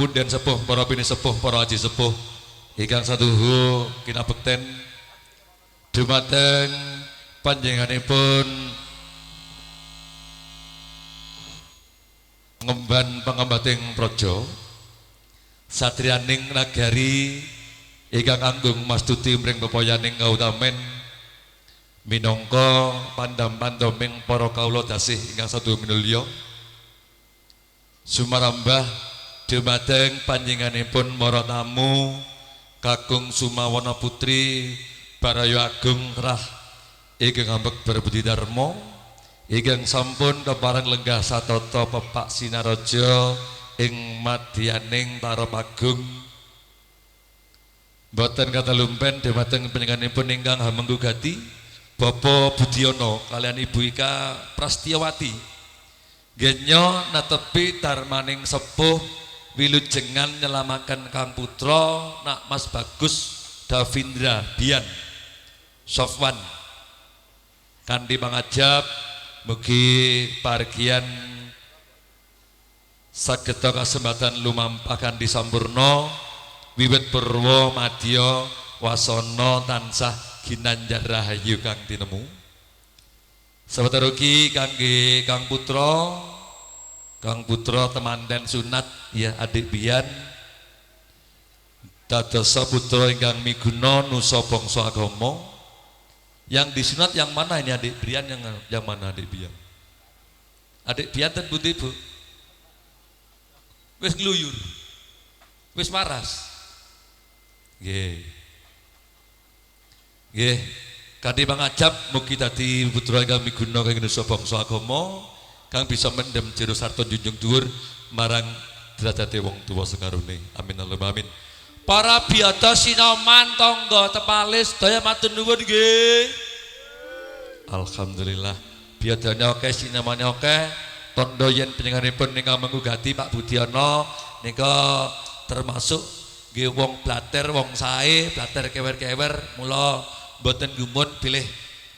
punden sepuh para bini sepuh para aji sepuh ingkang satuhu kinabekten dumateng panjenenganipun ngemban pangambating praja satriyaning nagari ingkang anggung mastuti mring pepoyaning kautamen minangka pandam-pandaming para kawula dasih ingkang satu minulya sumarambah dumateng panjenenganipun para tamu kakung Sumawana Putri Baraya Agung Rah ingkang ambek berbudi dharma ingkang sampun kepareng lenggah satata pepak sinaraja ing madyaning Tarapagung boten kata lumpen dumateng panjenenganipun ingkang hamenggu gati Bapak Budiono kalian Ibu Ika Prastiawati genyo natepi darmaning sepuh wilujengan nyelamaken Kang Putra nak Mas Bagus Davindra Bian Sofwan kanthi pangajab mugi pargian sageta kasempatan lumampah kanthi sampurna wiwit purwa madya wasana tansah ginanjar rahayu kang tinemu sahabat rugi kangge Kang Putra temanten sunat ya adik Bian dadosa putra ingkang miguna nusa bangsa agama yang disunat yang mana ini adik Bian yang mana adik Bian ten putih Bu wis ngluyur wis waras nggih nggih kanthi pangajab mugi dadi putra ingkang miguna kangge nusa bangsa agama kang bisa mendem jero sarta junjung dhuwur marang derajate wong tuwa sekarone amin Allahumma amin. Para biada sinoman tangga tepalis daya matur nuwun nggih. Alhamdulillah biadane akeh sinomane akeh tondo yen panjenenganipun ingkang menggugati Pak Budiono nika termasuk nggih wong blater wong sae blater kewer-kewer mula mboten gumun pilih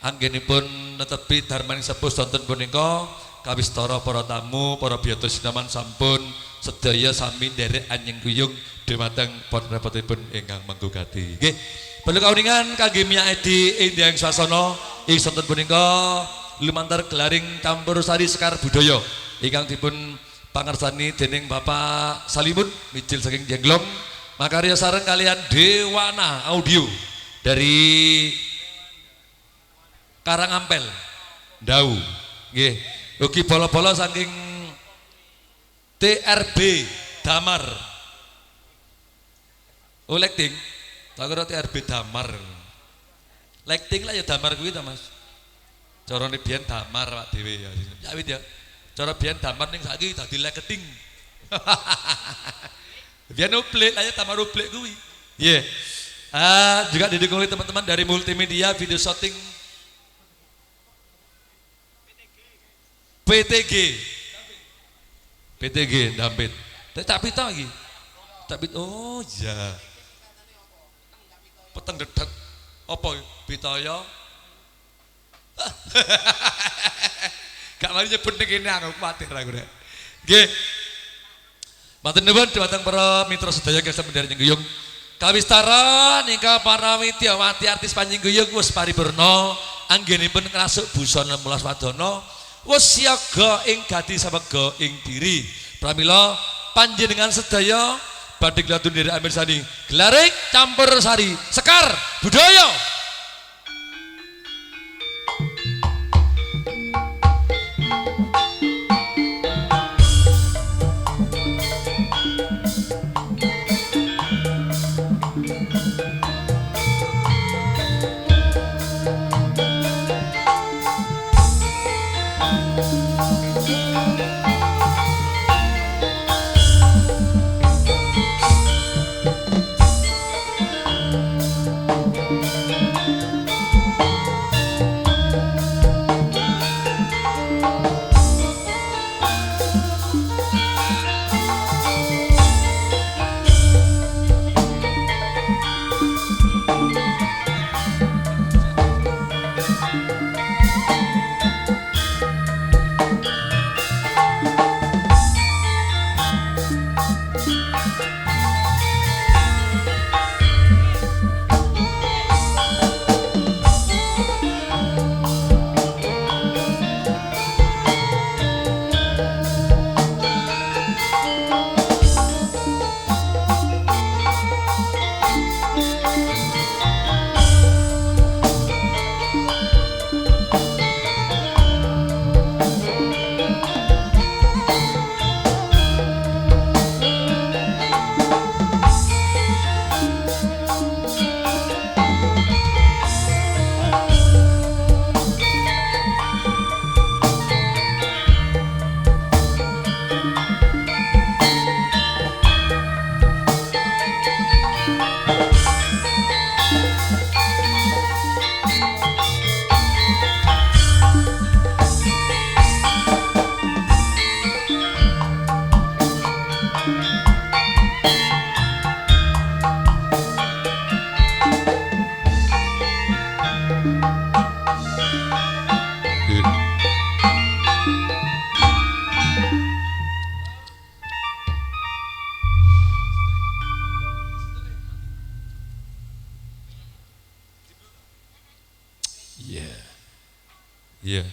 anggenipun netepi darmaning sepuh sonten punika kawistara para tamu para biada sinoman sampun sedaya sami nderek anjing guyung dumateng pun repotipun ingkang menggugati nggih perlu kauningan kangge miyadi indhang swasana ing sonten punika lumantar gelaring campursari sekar budaya ingkang dipun pangersani dening Bapak Salimun mijil saking Jenglong makarya sareng kalian Dewana Audio dari Karangampel Ndau nggih ugi bola-bola saking TRB Damar Lekting tak kira TRB Damar Lekting lah ya Damar kuwi ta Mas carane biyen Damar Pak dhewe ya wit ya cara biyen Damar ning saiki dadi Leketing biyen uplik lah ya Damar uplik kuwi nggih juga didukung oleh teman-teman dari multimedia video shooting PTG Dampit tapi tahu lagi tapi oh ya peteng dedet apa Bitaya gak mari nyebut ning kene aku kuwatir aku rek nggih matur nuwun dhumateng para mitra sedaya ingkang sampun nderek guyung kawistara nika para widyawati artis panjing guyung wis paripurna anggenipun ngrasuk busana mulas wadana wis siaga ing gati samega ing diri pramila panjenengan sedaya badhe gladun dherek amirsani gelaring campur sari sekar budaya Iya.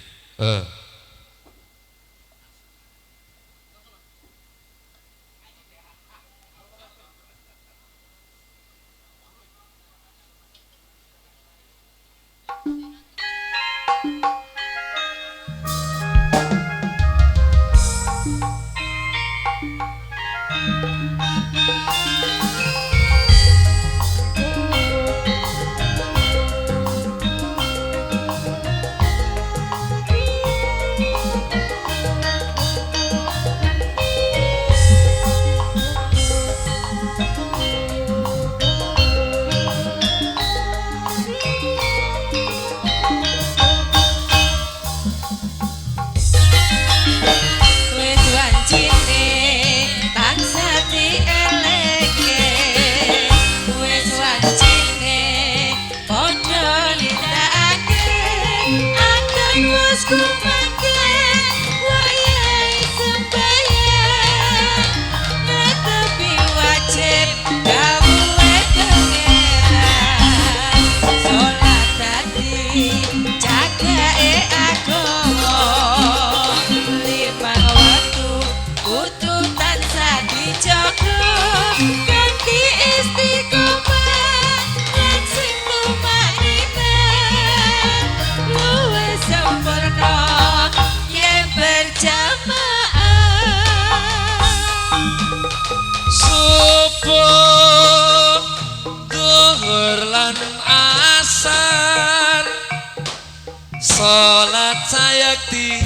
Salat sayakti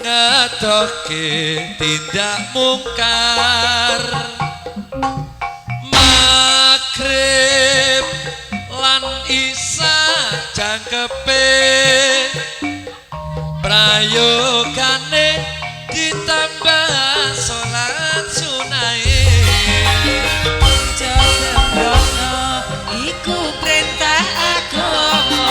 ngedoke tindak mungkar Maghrib lan isya jangkepe prayogane ditambah salat sunahe Josembrono iku perintah agama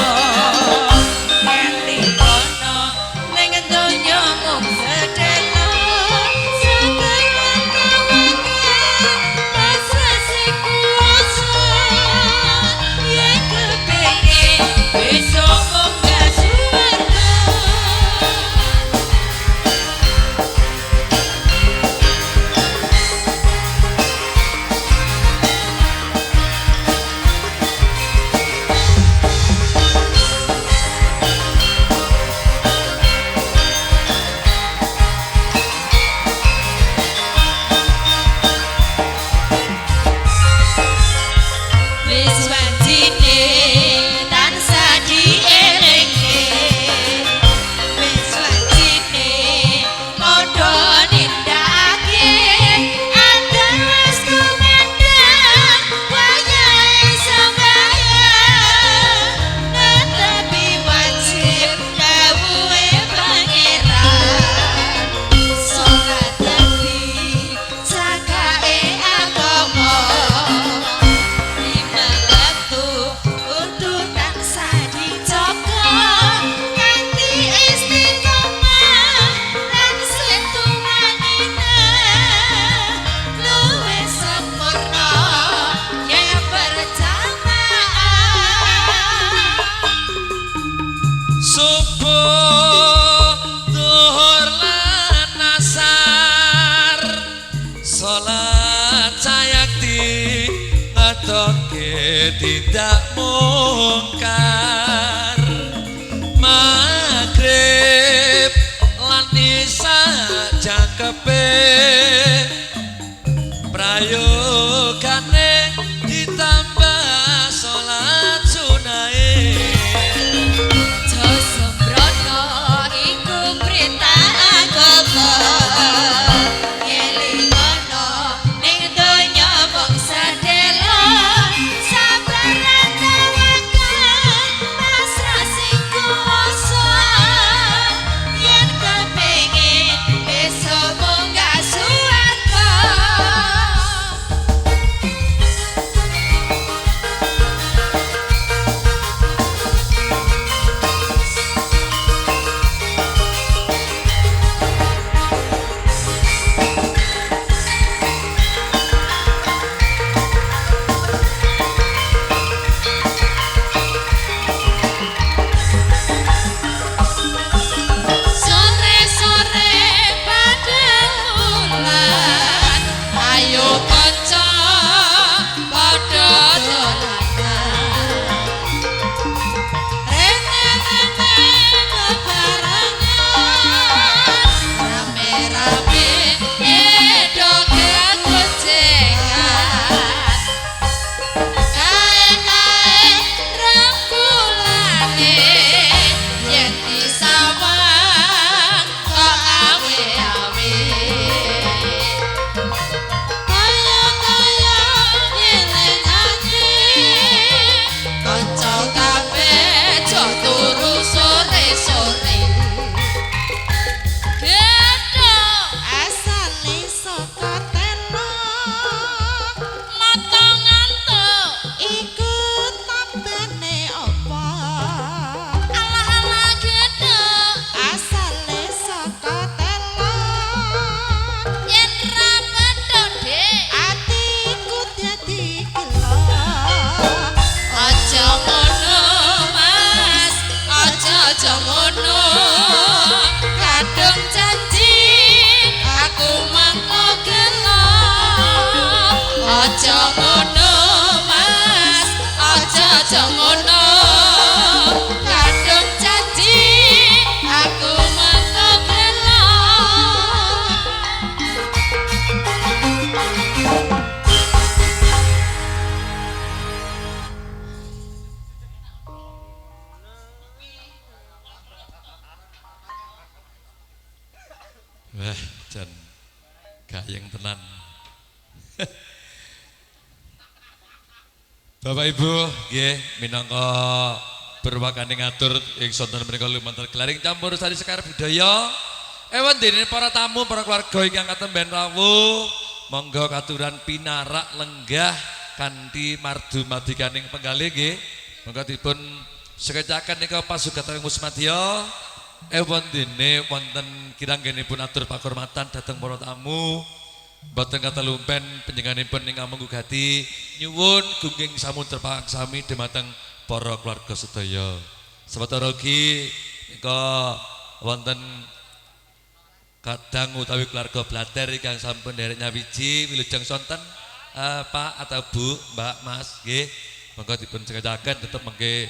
tidak mungkar Maghrib lan isya jangkepe prayogane ditambah salat sunahe Josembrono iku perintah agama aja ngono Mas aja ngono kadung janji aku mengko bela wah jan gayeng tenan. Bapak Ibu nggih minangka berwakane ngatur ing sonten menika lumantar gelaring campur sari sekar budaya ewan dene para tamu para keluarga ingkang katemben rawuh monggo katuran pinarak lenggah kanthi mardu madikaning penggalih nggih monggo dipun sekecaken nika pasugatan musmadya ewan dene wonten kiranggenipun atur pakurmatan dhateng para tamu. Boten kata lumpen penjenenganipun ingkang menggugati nyuwun gungging samunter pangsami dhumateng para keluarga sedaya. Sawetara ugi nika wonten kadang utawi keluarga blater ingkang sampun derek nyawiji wilujeng sonten Pak atau Bu, Mbak, Mas nggih. Monggo dipun sekecaken tetep mengke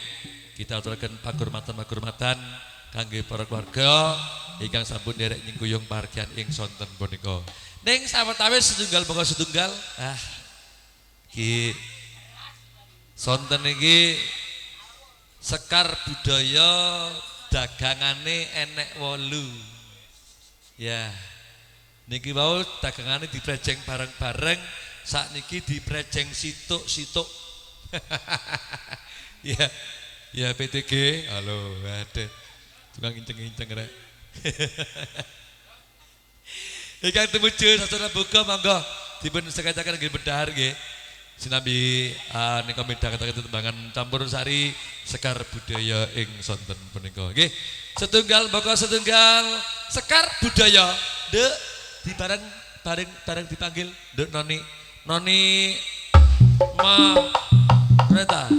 kita aturaken pakurmatan-pakurmatan kangge para keluarga ingkang sampun derek nyingguyung pargian ing sonten punika. Ning sawetawis setunggal monggo setunggal. Iki sonten iki sekar budaya dagangane enek 8. Ya. Niki wau dagangane diprejeng bareng-bareng, sakniki diprejeng situk-situk. Ya. Ya PTG. Halo, waduh. Tukang inceng-inceng rek. Ikan tumuju sasana buka monggo dipun sekecaken nggih bedhahar nggih. Sinambi nika midhanget tembangan campur sari sekar budaya ing sonten punika. Nggih. Setunggal monggo setunggal sekar budaya. Nduk bareng dipanggil Nduk Noni. Noni Ma Reta.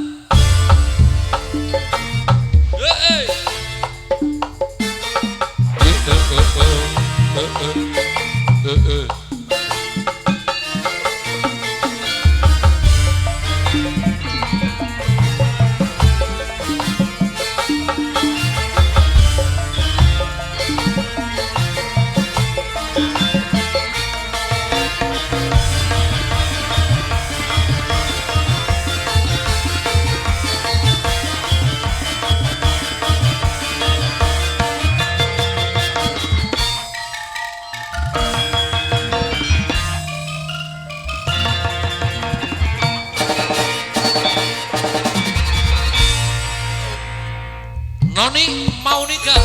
Noni mau nikah.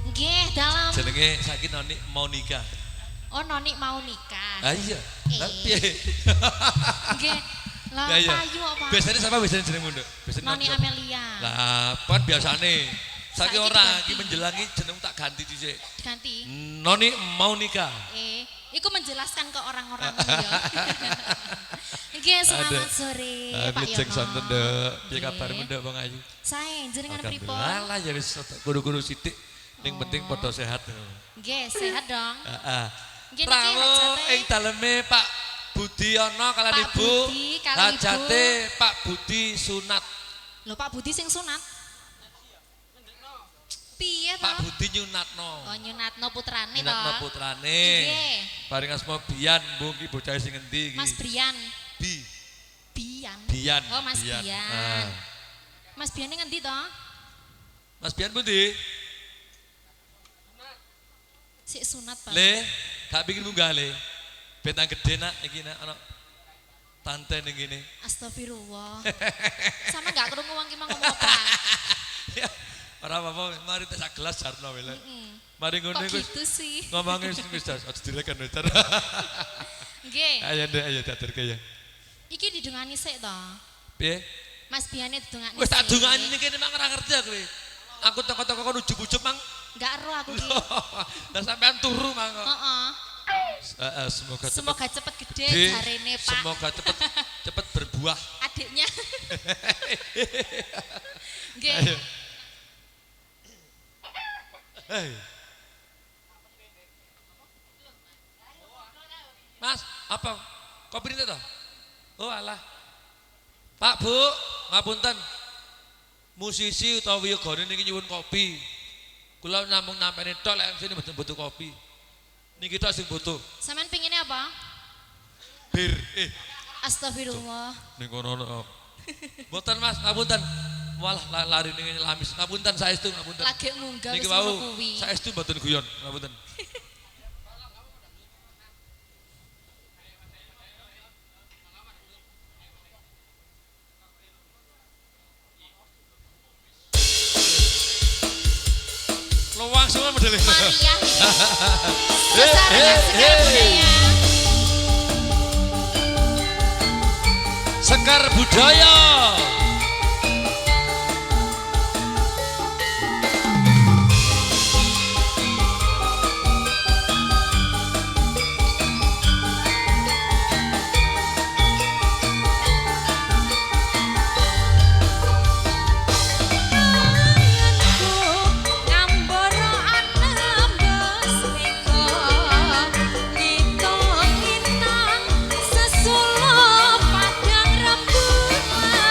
nggih dalam Jenenge saiki Noni mau nikah. oh Noni mau nikah Iya. Lah piye? nggih lah Ya, ya. payu apa Biasanya siapa biasanya jenengmu, Nduk? Biasanya Noni siapa? Amelia Lah, kan biasane. Saiki Saiki ora, diganti. iki menjelangi jeneng tak ganti dhisik. ganti Noni mau nikah. Iku menjelaskan ke orang-orang ya. Nggih, selamat sore Pak Jeng sonten, Yono. Nduk. Piye Nggih. kabarmu, Nduk, Bang Ayu? Sae, jenengan pripun? Alhamdulillah ya wis guru-guru sithik. Ning penting padha sehat. Nggih, sehat dong. Heeh. Nggih niki Rawuh hajate ing daleme Pak Budiono kalian Pak Ibu. Budi kalian Ibu. Hajate Pak Budi sunat. Lho Pak Budi sing sunat. Piye to? Pak Budi nyunatno. Oh nyunatno putrane to. Nyunatno putrane. Nggih. Paring asma Bian, Bu ki bocah sing endi iki? Mas Brian. Bi. Bian. Bian. Oh Mas Bian. Ah. Mas Bian ngendi to? Mas Bian pundi? Sik sunat Pak. Le, gak pikir munggah le. Betang gede nak iki nak ana tante ning kene. Astagfirullah. Sama enggak krungu wong ki mau ngomong apa? Ya, ora apa-apa, mari tak sak gelas jarno wae. Mm-mm. Mari ngono Kok iku gitu sih? ngomongin wis das, aja direken wis. Nggih. Ayo Nduk, ayo daderke ya. Iki didungani sik to. Piye? Mas Biane didungani. Wis tak sik. dungani ning kene mang ora ngerti aku kowe. Aku toko-toko kon ujug-ujug mang. Enggak ero aku ki. Lah sampean turu mang. Heeh. Semoga cepat Semoga cepet gede gede, jarene Pak. semoga cepet berbuah. Adiknya. Nggih. Ayo. Hei. Mas, apa? Kopi ini toh? Oh alah. Pak Bu, ngapunten. Musisi utawa wiyagane niki nyuwun kopi. Kula namung nampeni tok lek sini mboten butuh kopi. Niki tok sing butuh. Sampean pinginnya apa? Bir. Astagfirullah. Ning kono. Mboten Mas, ngapunten. Walah lari ning lamis. Ngapunten saestu ngapunten. Lagi munggah Niki wis wau ngono kuwi. saestu mboten guyon, ngapunten. Luang semua modelnya. Maria. Sesarengan Sekar Budaya. Sekar Budaya. Sesulo padang rembulan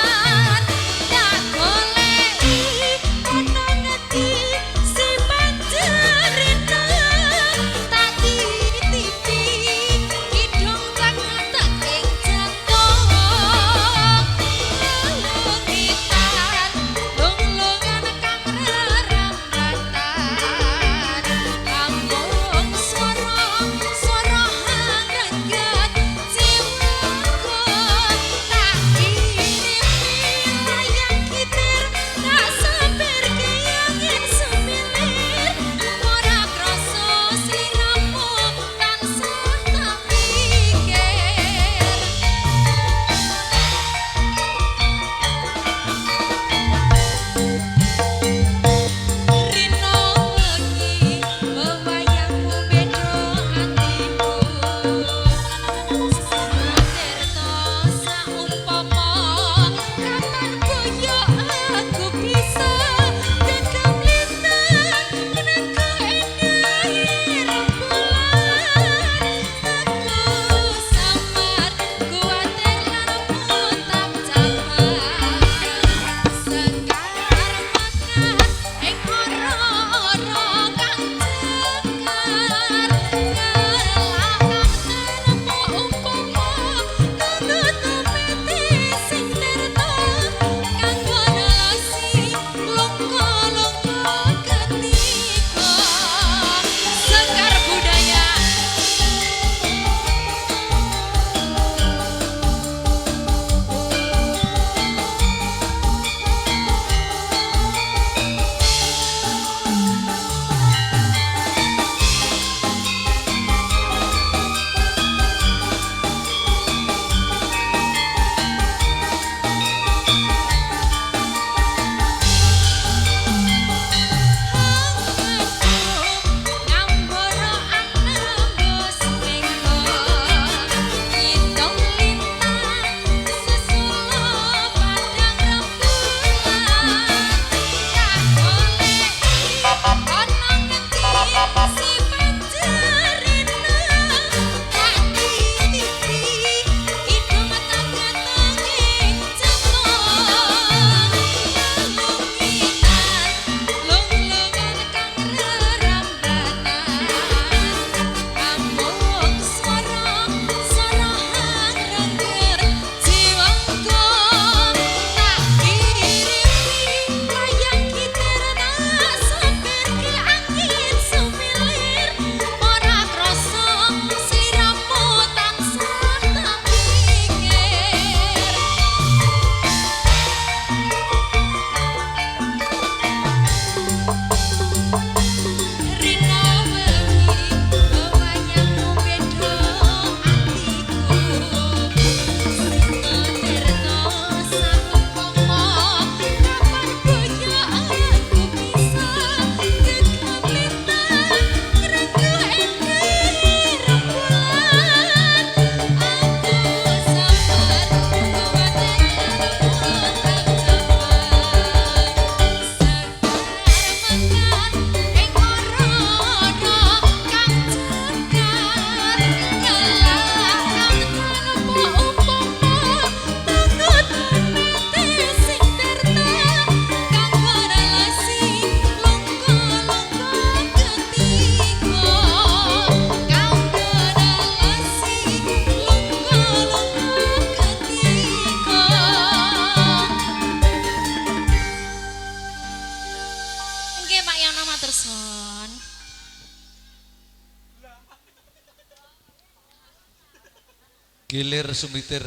Gilir sumitir.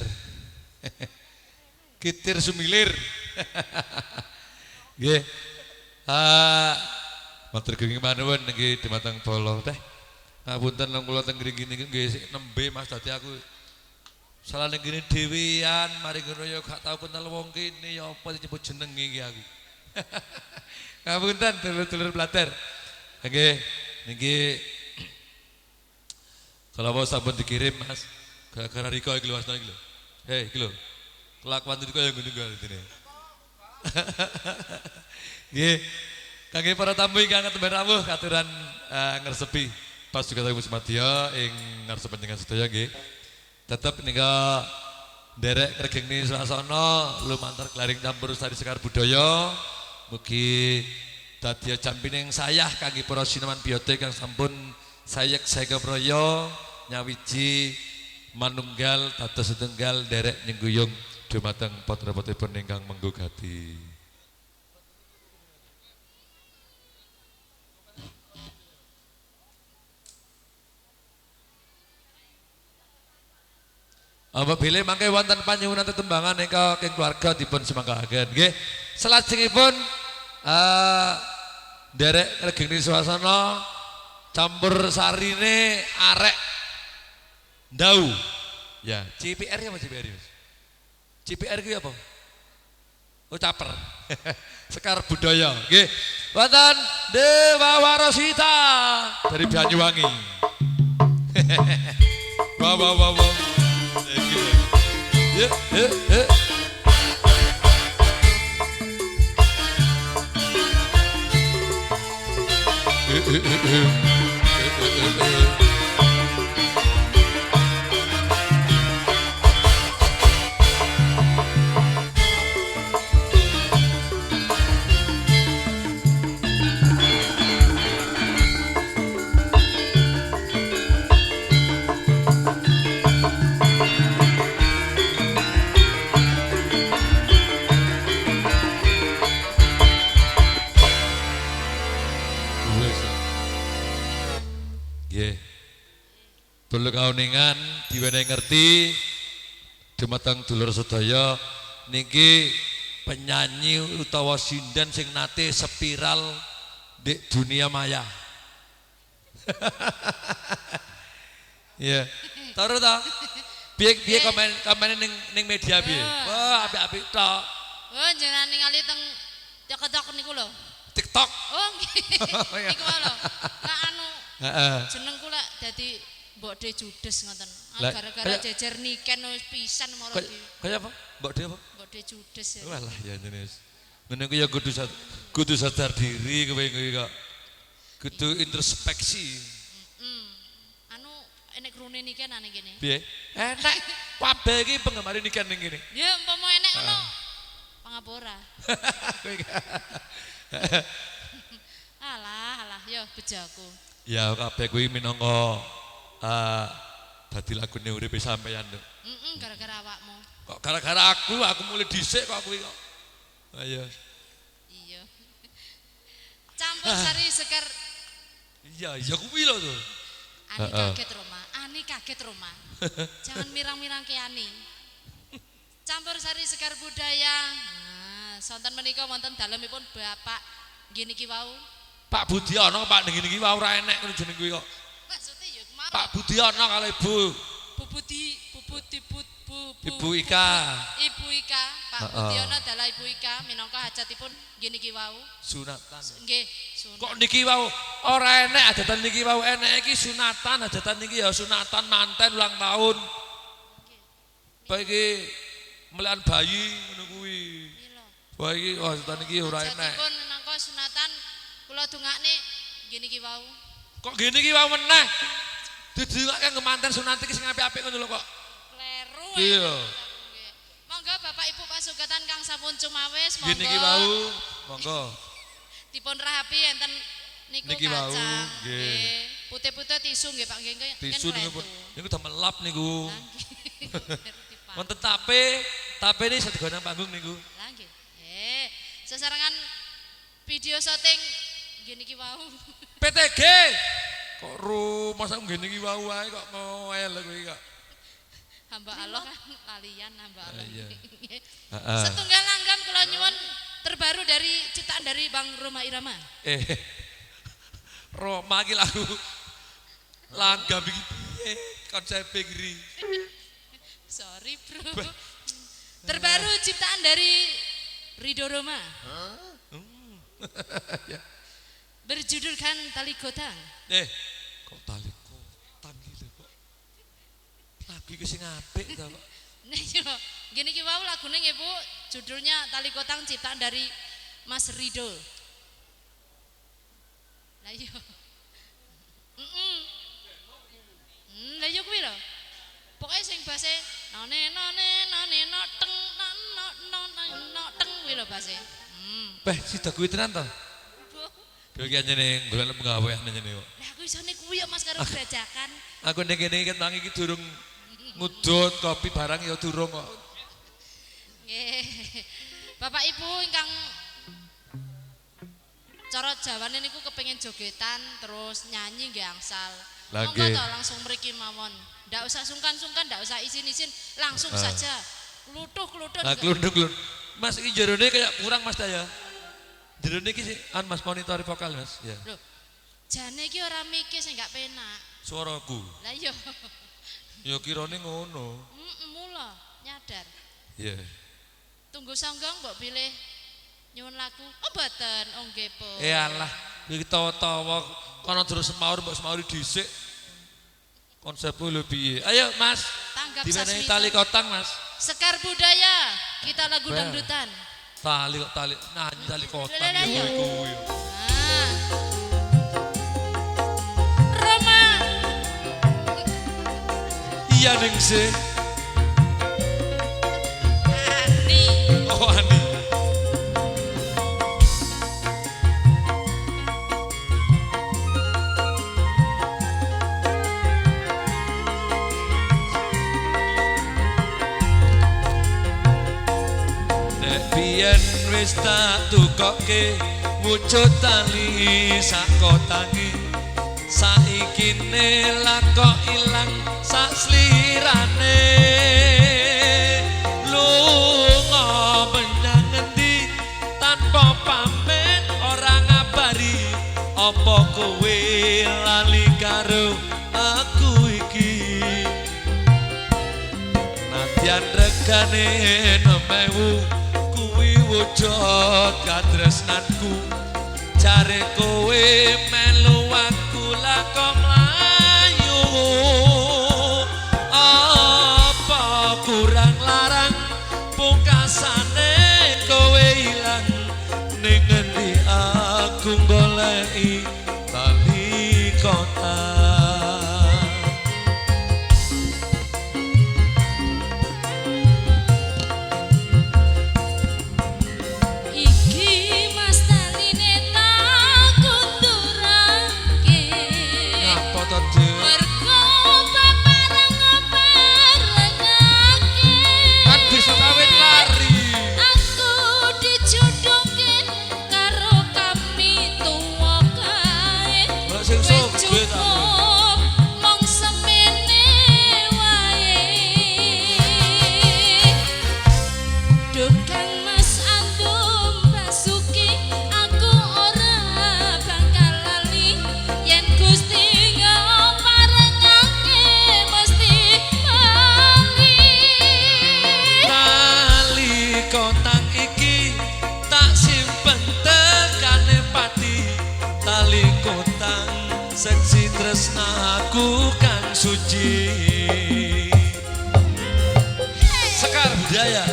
Kitir sumilir. Nggih. Matur genging manuwun nggih dumateng bala teh. Ngapunten lan kula teng ngriki niki nggih sik nembe Mas dadi aku salah ning kene dhewean mari ngono ya gak tau kenal wong kene ya apa disebut jenenge iki aku. Ngapunten dulur-dulur Blater. Nggih niki kalau mau sampun dikirim Mas gara-gara Riko iki lho Mas iki lho. Hei iki lho. Kelakuan Riko yang ngene iki. Nggih. Kangge para tamu ingkang ketemben rawuh katuran ngresepi pas juga tamu semadya ing ngarep panjenengan sedaya nggih. Tetep nika nderek regengni swasana lumantar klaring campur sari sekar budaya. Mugi dadi jampining sayah kangge para sineman biote kang sampun sayek saega praya nyawiji manunggal dados setunggal nderek nyingguyung dumateng putra-putranipun ingkang menggugati. Apabila mangke wonten panyuwunan tetembangan ingkang keluarga dipun semangkahaken nggih. Salajengipun nderek regengni swasana campur sarine arek ndau. Ya, CPR ya Mas CPR. CPR ku apa? Oh caper. Sekar budaya nggih. Wonten Dewa Warosita dari Banyuwangi. Wow. Dulur kauningan diwenehi ngerti dumateng dulur sedaya niki penyanyi utawa sinden sing nate spiral di dunia maya. Ya, taruh ta. Piye komen ning media piye? Wah, apik-apik tok. Oh, jenengan ningali teng TikTok niku lho. TikTok. Oh, nggih. Niku lho. Lah anu. Heeh. Jenengku lek dadi Mbok De Judes ngoten. Gara-gara jejer niken wis pisan moro di. Kaya apa? Mbok De apa? Mbok De Judes ya. Walah ya jenis. Ngene ku ya kudu sadar diri kowe kuwi kok. Kudu introspeksi. Anu enek krune niken nang kene. Piye? Enek. Kabeh iki penggemar niken ning kene. Ya umpama enek ngono. Pangapora. Alah, ya bejaku. Ya kabeh kuwi minangka dadi lagune uripe sampeyan lho. Gara-gara awakmu. Kok gara-gara aku mulai dhisik kok kuwi kok. Ayo. Iya. Campur sari sekar. Iya kuwi lho to. Ani kaget Roma. Jangan mirang-mirang ke Ani. Campur sari sekar budaya. Nah, sonten menika wonten dalemipun Bapak nggih niki wau. Pak Budiono Pak niki wau ora enek ngono jeneng kuwi kok. Maksudnya ya kemana? Pak Budiono kalau Ibu Ibu Ika. Ibu Ika, Pak Budiono adalah Ibu Ika minangka hajatipun nggih niki wau. Sunatan. Nggih, sunatan. Kok niki wau ora enek hajatan niki wau enek iki sunatan hajatan niki ya sunatan manten ulang tahun. Baik iki melihan bayi ngono kuwi. Wah iki hajatan niki ora enek. Hajatipun minangka sunatan kula dongakne nggih niki wau. Kok gini ki wae meneh. Didongake ngemanten sunat iki sing apik-apik ngono lho kok. Kleru. Iya. Monggo Bapak Ibu pasugatan kang sampun cumawis monggo. Gini ki wau, monggo. Dipun rahapi enten niku niki wau nggih. Putih-putih tisu nggih Pak nggih. Tisu niku damel lap niku. Wonten tape ini sedego nang panggung niku. Lah nggih. Sesarengan video syuting nggih niki wau. PTG kok masa ngene iki wae kok ngoel kowe kok. Hamba Allah kan lalian hamba Allah. Iya. Setunggal langgam kula nyuwun terbaru dari ciptaan dari Bang Roma Irama. Roma iki lagu langgam iki piye konsep ngri. Sorry bro. Terbaru ciptaan dari Ridho Roma. Berjudulkan Tali Kotang. Kok tali kotang gitu kok. Lagu iki sing apik ta kok. Nah yo, gini ki wau lagune nggih Bu, judulnya Tali Kotang ciptaan dari Mas Ridho. Lah yo. Lah yo kuwi lho. Pokoke sing base none no teng no teng kuwi lho base. Sida kuwi tenan to? Kowe iki anjene golek penggawean anjene kok. Lah aku isone kuwi ya Mas karo gerajakan. Aku ning kene iki tangi iki durung ngudut kopi barang ya durung kok. Nggih. Bapak Ibu ingkang cara Jawane niku kepengin jogetan terus nyanyi nggih angsal. Monggo to langsung mriki mawon. Ndak usah sungkan-sungkan, ndak usah isin-isin, langsung saja. Kluthuk-kluthuk. Nah, kluthuk. Mas iki jerone kayak kurang Mas ta ya. Jerone iki Mas monitor vokal Mas. Ya. Loh. Jane iki ora mikir sing gak penak. Suaraku. Lah iya. Ya kirane ngono. Mula nyadar. Iya. Tunggu songgong mbok pilih nyuwun lagu. Oh mboten, oh nggih Po. Alah, iki tawa-tawa kono terus semaur mbok semauri dhisik. Konsepku lho piye? Ayo Mas. Tanggap dimenehi sasmita. tali kotang Mas. Sekar budaya, kita lagu dangdutan. Tali nyanyi tali kotang Lah, iya. kuwi. Ah. Roma. Iya ningsih. Ani. Oh Ani. Biyen wis tak tukokke wujud tali sak kotangi saiki lakok ilang sak slirane lunga menyang ngendi tanpa pamit ora ngabari apa kowe lali karo aku iki nadyan regane 6.000 wujud katresnanku jare kowe melu aku lakon mlayu apa kurang larang pungkasane kowe ilang ning ngendi aku goleki tali kotang. Seksi tresnaku kang suci Sekar budaya.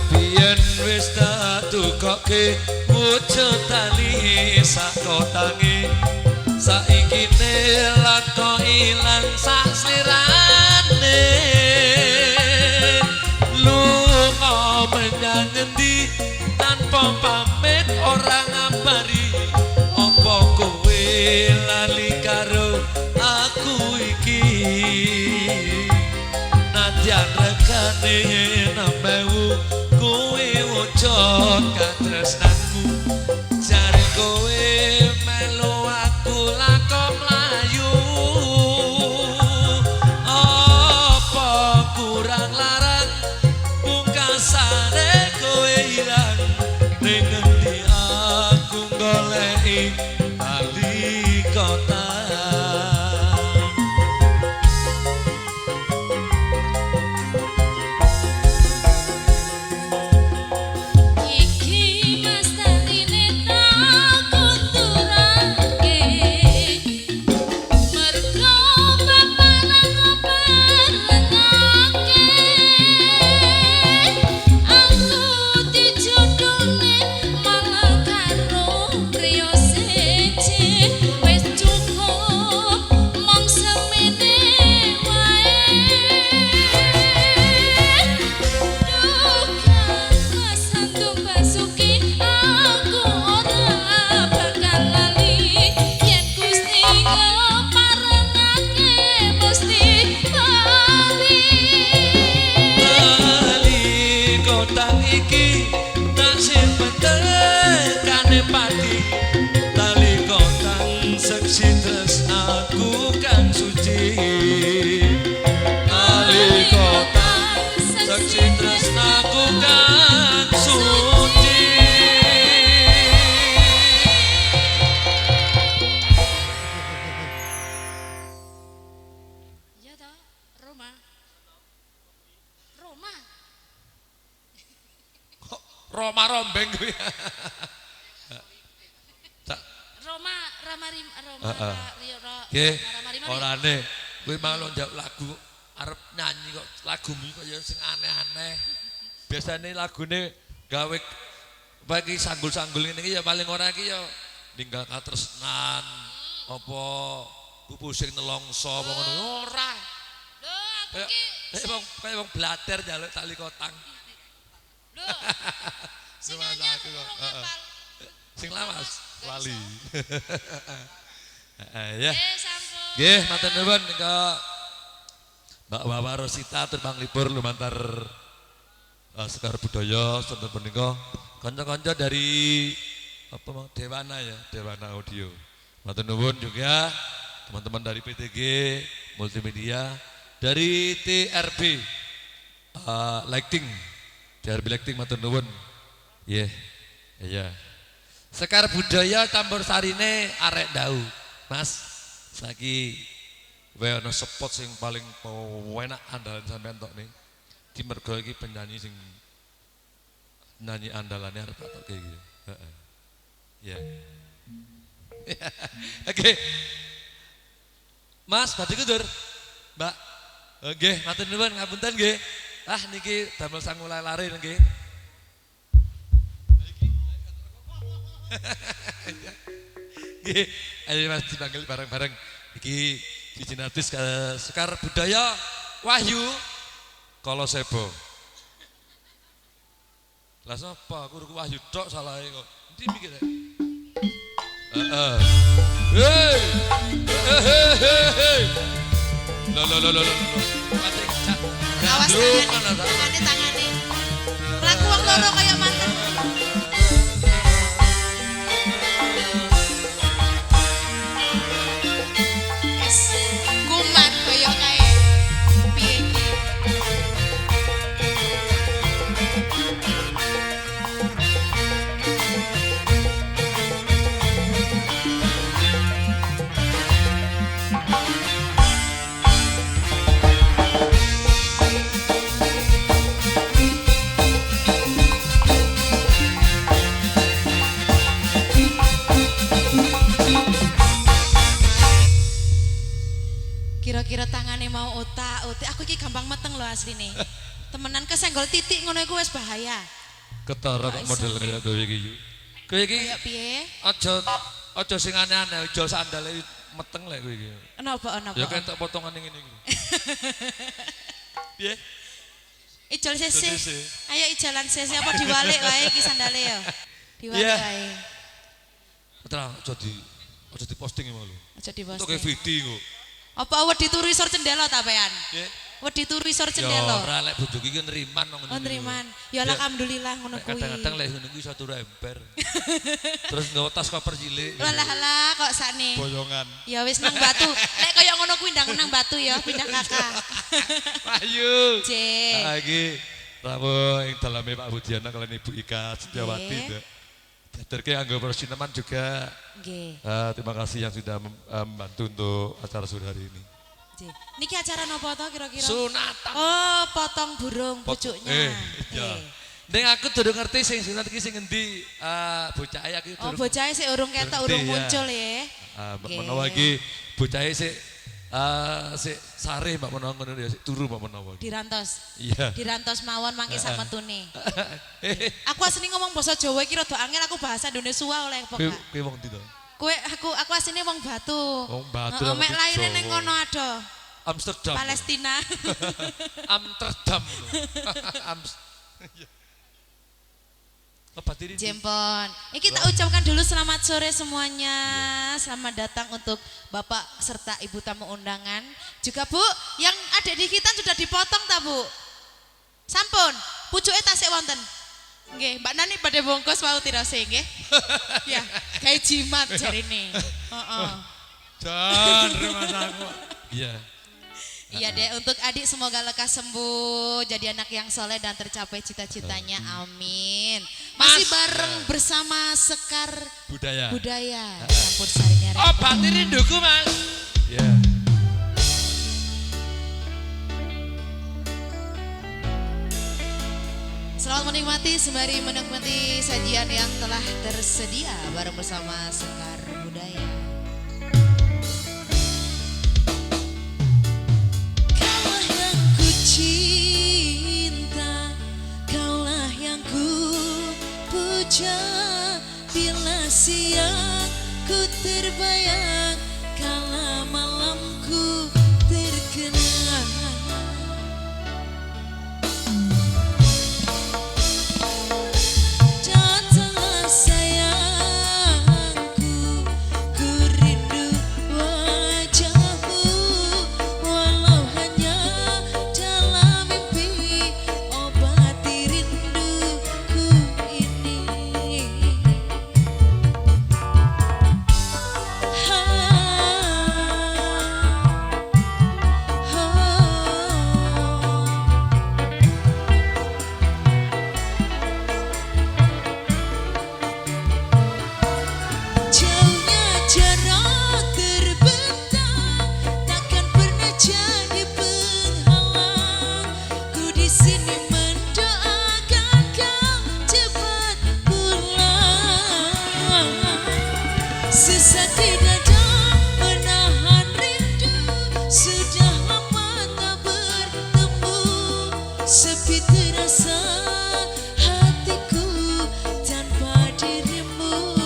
Biyen wis tak tukokke wujud tali sak kotangi saiki lakok ilang sak slirane lunga menyang ngendi tanpa pamit ora ngabari apa kowe lali karo aku iki nadyan regane nemewu kowe wujud katresnanku jare kowe melu aku lako mlayu apa kurang larang pungkasane kowe ilang ning ngendi aku goleki bali kota Roma rombeng kuwi. Roma Ramari Nggih, orane kuwi malah njaluk lagu arep nyanyi kok lagumu kok ya sing aneh-aneh. Biasane lagune gawe bagi sanggul-sanggul ngene iki ya paling ora iki ya ninggal katresnan apa pusing nelongso apa ngono ora. Lho aku iki kaya wong blater njaluk tali kotang. Lho. Sing aku kok. Sing lawas lali. Ya. Sampun. Nggih, matur nuwun nika Mbak Wawa Rosita terbang libur lumantar Sekar Budaya sonten punika kanca-kanca dari apa mau Dewana ya, Dewana Audio. Matur nuwun juga teman-teman dari PTG Multimedia, dari TRB Lighting. TRB Lighting matur nuwun. Nggih. Iya. Sekar Budaya campur sarine arek ndau. Mas, saiki wae ana spot sing paling enak andalan sampean tok ning. Di mergo iki penyanyi sing nyanyi andalane arep tak tokke iki. Heeh. Ya. Oke. Mas, badhe kundur. Mbak. Nggih, matur nuwun ngapunten nggih. Ah niki damel sangu lare nggih. Nggih, ayo Mas dipanggil bareng-bareng iki izin artis Sekar Budaya Wahyu Kolosebo. Lah sapa aku Wahyu tok salahe kok. Endi mikir. Heeh. Hei. Lo. Awas tangane. Laku wong loro kaya manten. Kumat kaya kae. Piye iki? Kira-kira tangane mau otak, aku iki gampang meteng lho asline. Temenan kesenggol titik ngono iku wis bahaya. Ketara kok model kaya kowe iki. Kowe iki Kayak piye? aja sing aneh-aneh, aja sandale meteng lek kowe iki. Napa? Ya kentok potongan ngene iki. Piye? Ijol sese. Ayo ijolan sese apa diwalik wae iki sandale ya. Diwali Iya. ae. Terang aja di posting mau lho. Aja Untuk di-posting. video. Apa wedi turu isor cendela ta pean? Nggih. Wedi turu isor Ya cendela. ora lek bojoku iki neriman ngono. Oh neriman. Ya alhamdulillah ngono kuwi. Kadang-kadang lek ngono kuwi iso turu ember. Terus nggawa tas koper cilik. Lah kok sakne. Boyongan. Ya wis nang batu. Lek kaya ngono kuwi ndang nang batu ya pindah kakak. Ayo. C. Lagi rawuh ing daleme Pak Budiono kalian Ibu Ika Setiawati Nggih. itu. Diaturke anggo persineman juga. Nggih. Terima kasih yang sudah membantu untuk acara sore hari ini. Nggih. Niki acara napa to kira-kira? Sunatan. Oh, potong burung pucuknya. Iya. Nggih. Ning aku durung ngerti sing sunat iki sing endi bocah iki Oh, durung. bocahe sik urung ketok, Ngerti, urung ya. muncul ya. Mbak Nggih. menawa iki bocahe sik sik sareh Mbak menawa ngono ya sik turu Mbak menawa. Dirantos. Iya. Dirantos mawon mangke sak metune. Aku asline ngomong basa Jawa iki rada angel, aku bahasa Indonesia oleh apa gak? Kowe wong ndi to? Kowe aku asline wong Batu. Wong Batu, Heeh, tapi mek laire Jawa. ning kono ado. Amsterdam. Palestina. Amsterdam. Apa diri? Jempon. Ini kita ucapkan dulu selamat sore semuanya. Selamat datang untuk Bapak serta Ibu tamu undangan. Juga Bu, yang ada di kita sudah dipotong tak Bu? Sampun, pucuknya tasik wonten. Nggih, Mbak Nani pada bungkus mau tirose nggih. Ya, kayak jimat jarine. Heeh. Jan, rumah aku. Iya. Iya deh, untuk adik semoga lekas sembuh, jadi anak yang soleh dan tercapai cita-citanya, amin. Masih bareng bersama Sekar Budaya. Budaya, campur sarinya. Oh, batin rinduku, Mas. Ya. Selamat menikmati, sembari menikmati sajian yang telah tersedia bareng bersama Sekar Budaya. Kaulah yang ku cinta, kaulah yang ku puja, bila siang ku terbayang, kala malamku terkenang. Datanglah sayangku, ku rindu wajahmu, walau hanya dalam mimpi, obati rinduku ini. Jauhnya jarak terbentang, takkan pernah jadi penghalang. Ku di sini mendoakan kau cepat pulang. Sesak di dada menahan rindu, sudah lama tak bertemu. Sepi terasa hatiku tanpa dirimu.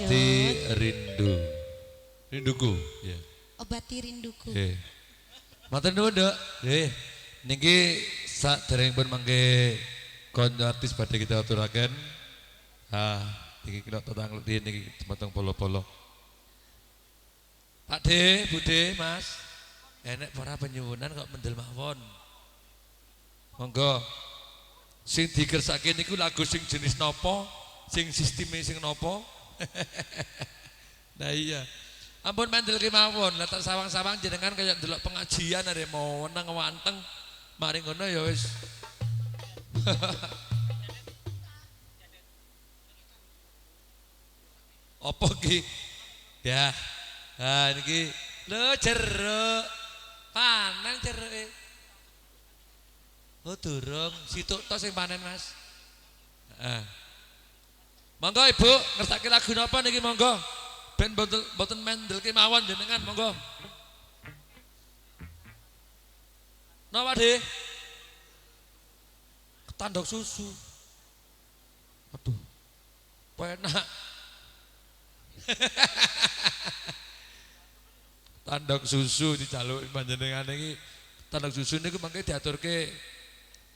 Obati rindu. Rinduku, ya. Obati rinduku. Nggih. Matur nuwun, Nduk. Nggih. Niki saderengipun mangke konco artis badhe kita aturaken. Niki kira tetang niki mateng polo-polo. Pak De, Bude, Mas. Enek para penyuwunan kok mendel mawon. Monggo. Sing dikersake niku lagu sing jenis napa? Sing sisteme sing napa? Nah iya. Ampun mandel kemawon, lah tak sawang-sawang jenengan kaya ndelok pengajian are mau nang wanteng. Mari ngono ya wis. Apa ki? Ya. Niki lho jeruk. Panen jeruke. Oh durung, situk tok sing panen, Mas. Heeh. Monggo Ibu, ngertake lagu napa niki monggo? Ben mboten mendelke mawon jenengan monggo. Napa, Dik? Ketandok susu. Aduh. Penak. Tandok susu dijaluki panjenengan iki. Tandok susu niku mangke diaturke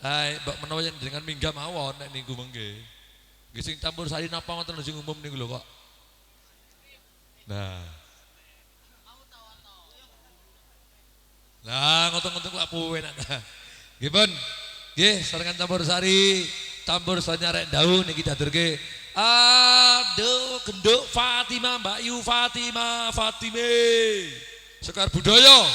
mbok menawa jenengan minggah mawon nek niku mengke. Nggih sing campur sari napa ngoten sing umum niku lho kok. Nah. Lah ngoten-ngoten lak puwe nak. Nggih pun. Nggih sarengan campur sari nyarek daun niki diaturke. Aduh genduk Fatimah Mbak Yu Fatimah Fatime. Sekar budaya.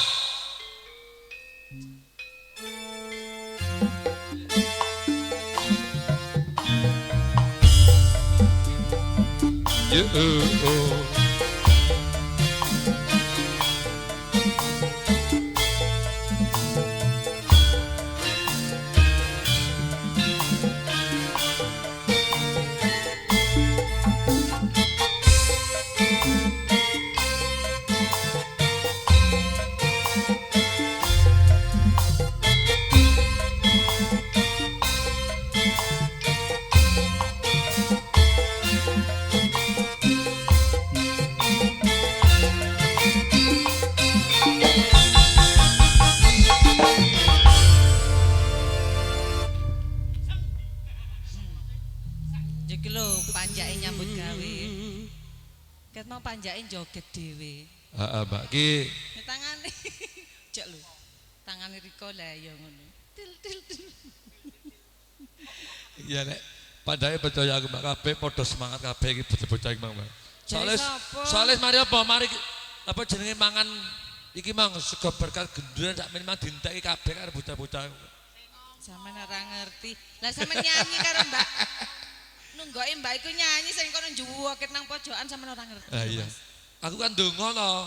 Iki lho panjake nyambut gawe. Ket mau panjake joget dhewe. Heeh, Mbak ki. Tangane. Cek lho. Tangane Riko lah ya ngono. Til til til. Iya nek padahal percaya aku Mbak kabeh padha semangat kabeh iki bocah-bocah iki Mbak. Soalnya mari apa? Mari apa jenenge mangan iki mang sego berkat gendruan sak minimal dinteki kabeh karo bocah-bocah. Sampeyan ora ngerti. Lah sampeyan nyanyi karo Mbak. Nunggoke Mbak iku nyanyi sing kono njuweket nang pojokan sampeyan ora ngerti. Iya. Aku kan ndonga lho.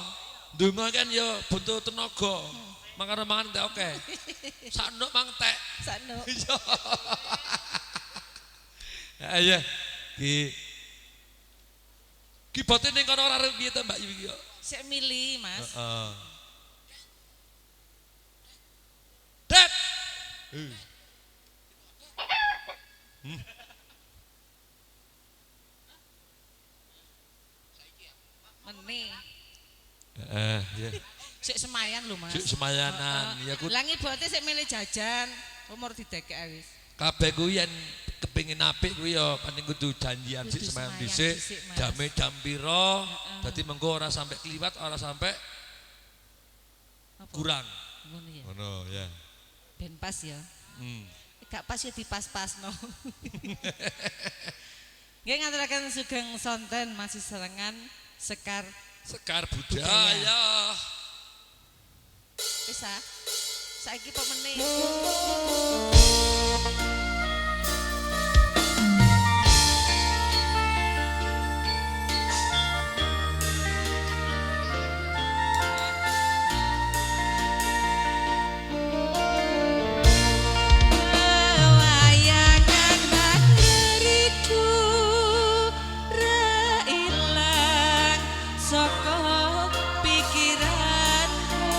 Ndonga kan ya butuh tenaga. Mangan mangan entek oke. Saknuk mang tek. Saknuk. Iya. Iya. Ki boten ning kono ora arep piye to Mbak iki yo. Sik milih, Mas. Heeh. Det. Meni. Iya. Sik semayan lho, Mas. Sik semayanan. Ya ku Lah ngibote sik milih jajan, umur didekek wis. kabeh kuwi yen kepengin apik kuwi ya pancen kudu janjian sik Kudu semayan semayan dhisik, dhisik, Mas. jame jam pira. Dadi mengko ora sampai kliwat, ora sampai Apa? kurang. Ngono ya. Ngono ya. Ben pas ya. Gak pas ya dipas-pasno. Nggih ngaturaken sugeng sonten masih serengan Sekar Sekar budaya. Wis ah. Saiki apa meneh? Wayangan bakriku ra ilang saka pikiranku.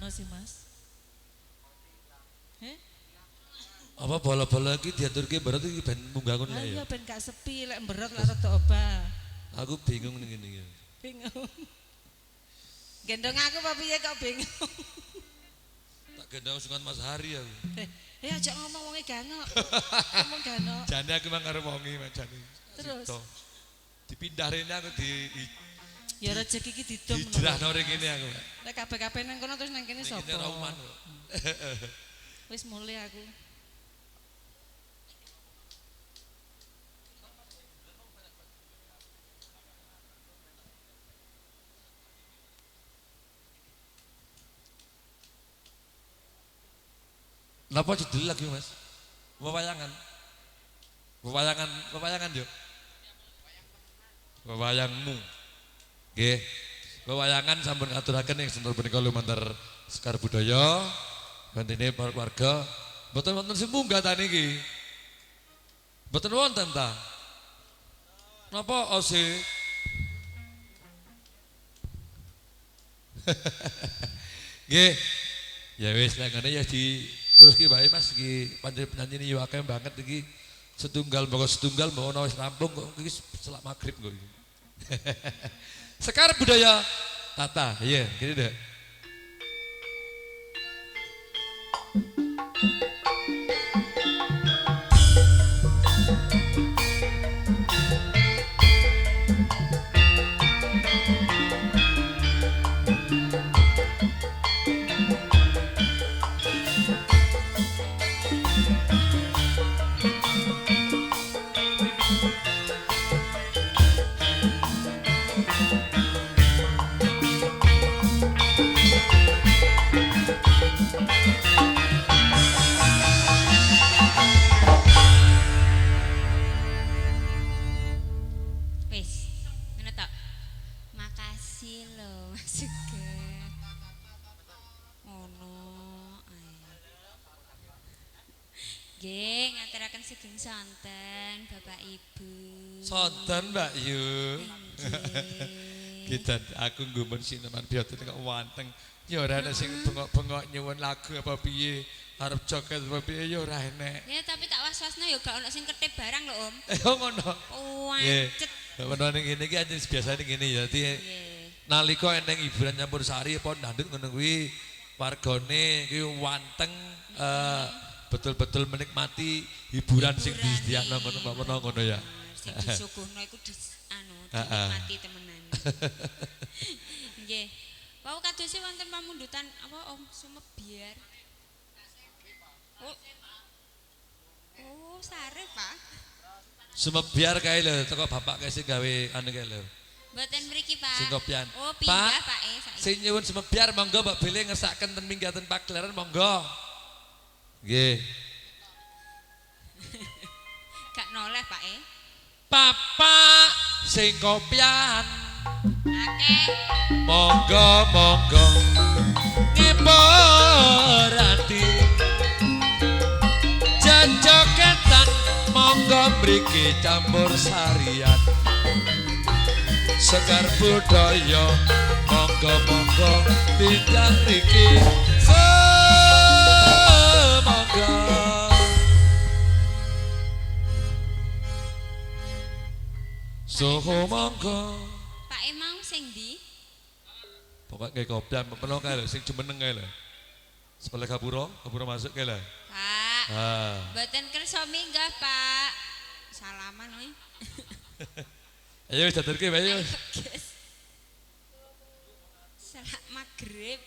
ngono sih, Mas? Heh? Apa bola-bola iki diaturke barat iki ben munggah ngono Lah ya. iya ben gak sepi lek mberot lah rada obah. Aku bingung ning ngene iki. Bingung. Gendong aku apa piye kok bingung? Tak gendong sungan Mas Hari aku. Aja ngomong wonge ganok. Ngomong ganok. Jane aku mang karo wonge jane. Terus? Sito. Dipindah rene aku Ya rezeki iki didom. hijrahno ring kene aku. Lek kabeh-kabeh nang kono terus nang kene Ning sapa? kene ora uman kok. Wis mulai aku. Napa judul lagi Mas? Wewayangan. Wewayangan yo. Wewayangmu. Nggih. Wewayangan sampun ngaturaken ing sentul punika lumantar Sekar Budaya. Gantine para keluarga. Mboten wonten sing munggah ta niki. Mboten wonten ta. Napa ose? Nggih. Ya wis nek ngene ya di terus ki bae Mas iki panjenengan penyanyi yo akeh banget iki. Setunggal mboko wis rampung kok iki selak magrib kok iki. Sekar Budaya Tata, iya, gini deh. Wis, ngono tok. Makasih lho, Mas Sugeng. Ngono ae. Nggih, ngaturaken sugeng sonten Bapak Ibu. Sonten Mbak Yu. Nggih. Kita aku nggumun sineman biyoten kok wanteng. Ya ora ana sing bengok-bengok nyuwun lagu apa piye. Arep joget apa piye ya ora enek. Ya tapi tak was-wasno ya gak ono sing ketip barang lho, Om. Ngono. Wancet. Menawa ning ngene iki anjen biasane ngene ya. Dadi Nggih. nalika eneng hiburan nyampur sari apa ndandut ngono kuwi wargane kuwi wanteng betul-betul menikmati hiburan sing disediakno ngono ya. Sing disuguhno iku dinikmati temenan. Nggih. Wau kadose wonten pamundutan apa Om Sumebiar. Oh, sare, Pak. Sumebiar kae lho teko bapak kae sing gawe anu kae lho. Mboten mriki, Pak. Sing kopian. Oh, pindah, Pak saiki. Sing nyuwun Sumebiar monggo Mbak Bile ngesaken ten minggaten pagelaran monggo. Nggih. Gak noleh, Pak Papa sing kopian. Akeh. Monggo ngiborati jajoketan monggo mriki campur sarian Sekar Budaya monggo tindak mriki monggo soho monggo Pak mau sing ndi? pokoknya kayak kopian penuh kayak lho, sing jumeneng kayak lho sebelah gapura masuk kayak lho Pak. Mboten kersa minggah, Pak. Salaman we. ayo wis daturke wae yo. Guys. Salat magrib.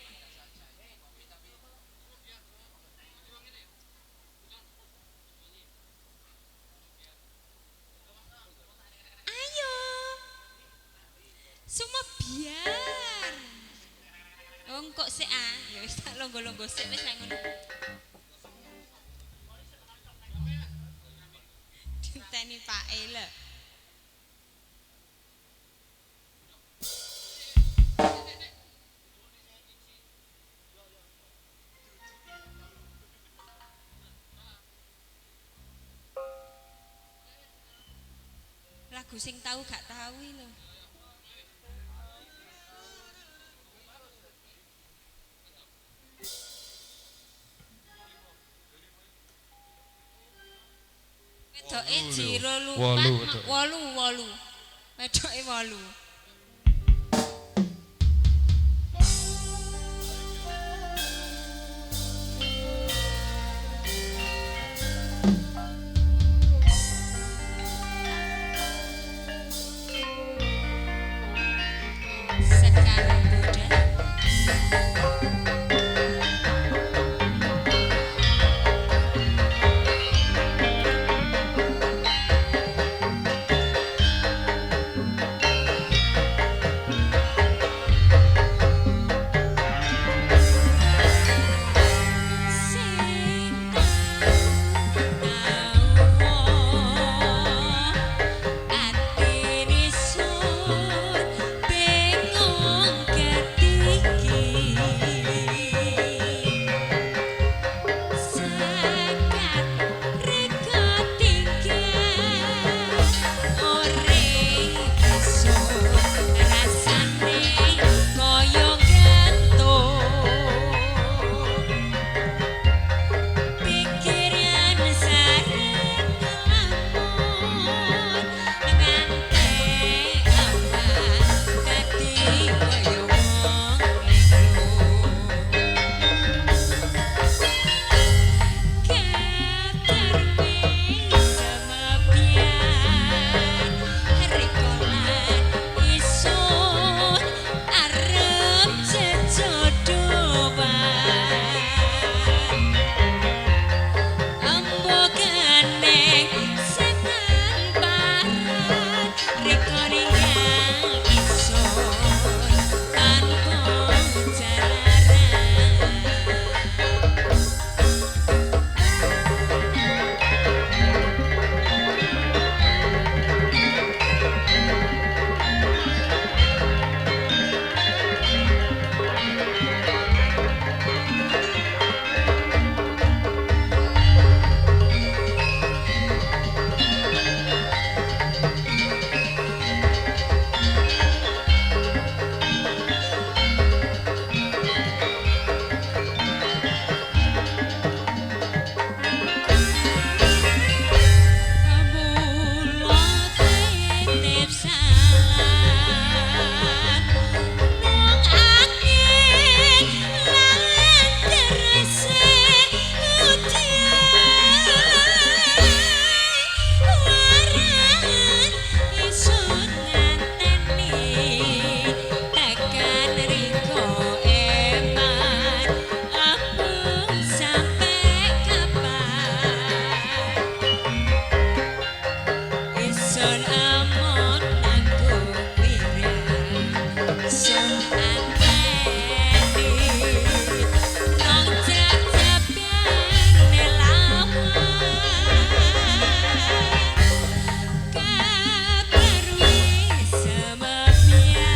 Ayo. Sumebiar. Oh, kok sik ah? Ya wis tak longgo-longgo sik wis nang ngono. Dinteni Pak lho. Lagu sing tahu gak tahu lho. Wedoke jiro Wolu, lupat wedok. wolu. Wedoke wolu. Sekarang Buddha sing atine sun bengong ketiki sakat reka tinggal ore isun rasane koyo gantung pikiran sareng ngelamun ngante awak dadi koyo wong keterwe sama pian rikolan isun arep sejodohan ambogane senan parat reka ninggal isun tanpa jalaran Kawula titip salam nang angin lan terase udan waran isun nganteni tekan riko eman apung sampai kapan isun amon aku wirang sun anteni nong jajabane lawan kabar wis semepian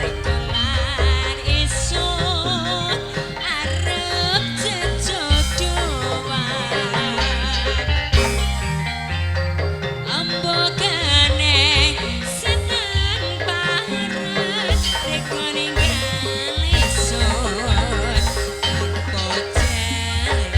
rikolan isun arep jejodohan ambogane senan parat reka ninggal isun tanpa jalaran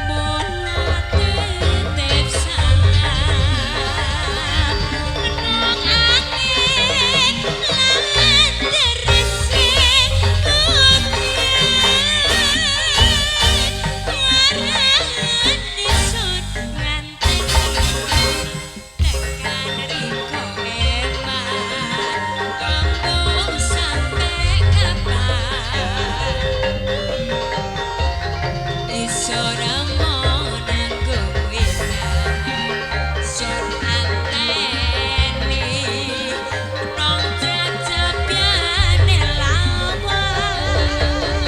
Mula titip salam nang angin lan terase udan waran isun nganteni tekan riko eman kampung sampai kapan isun amon aku wirang sun anteni nong jajabane lawan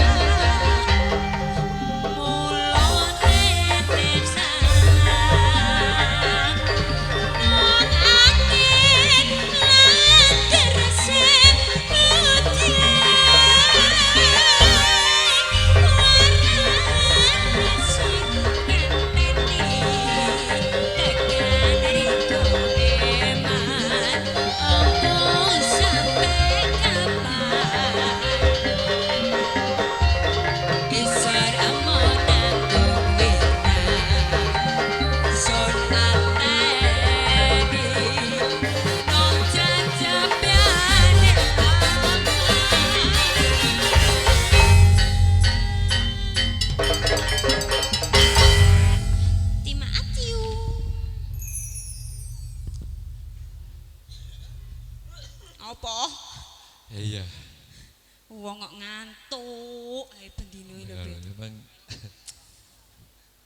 kok ngantuk. Ae bendino iki lho, Bet. Memang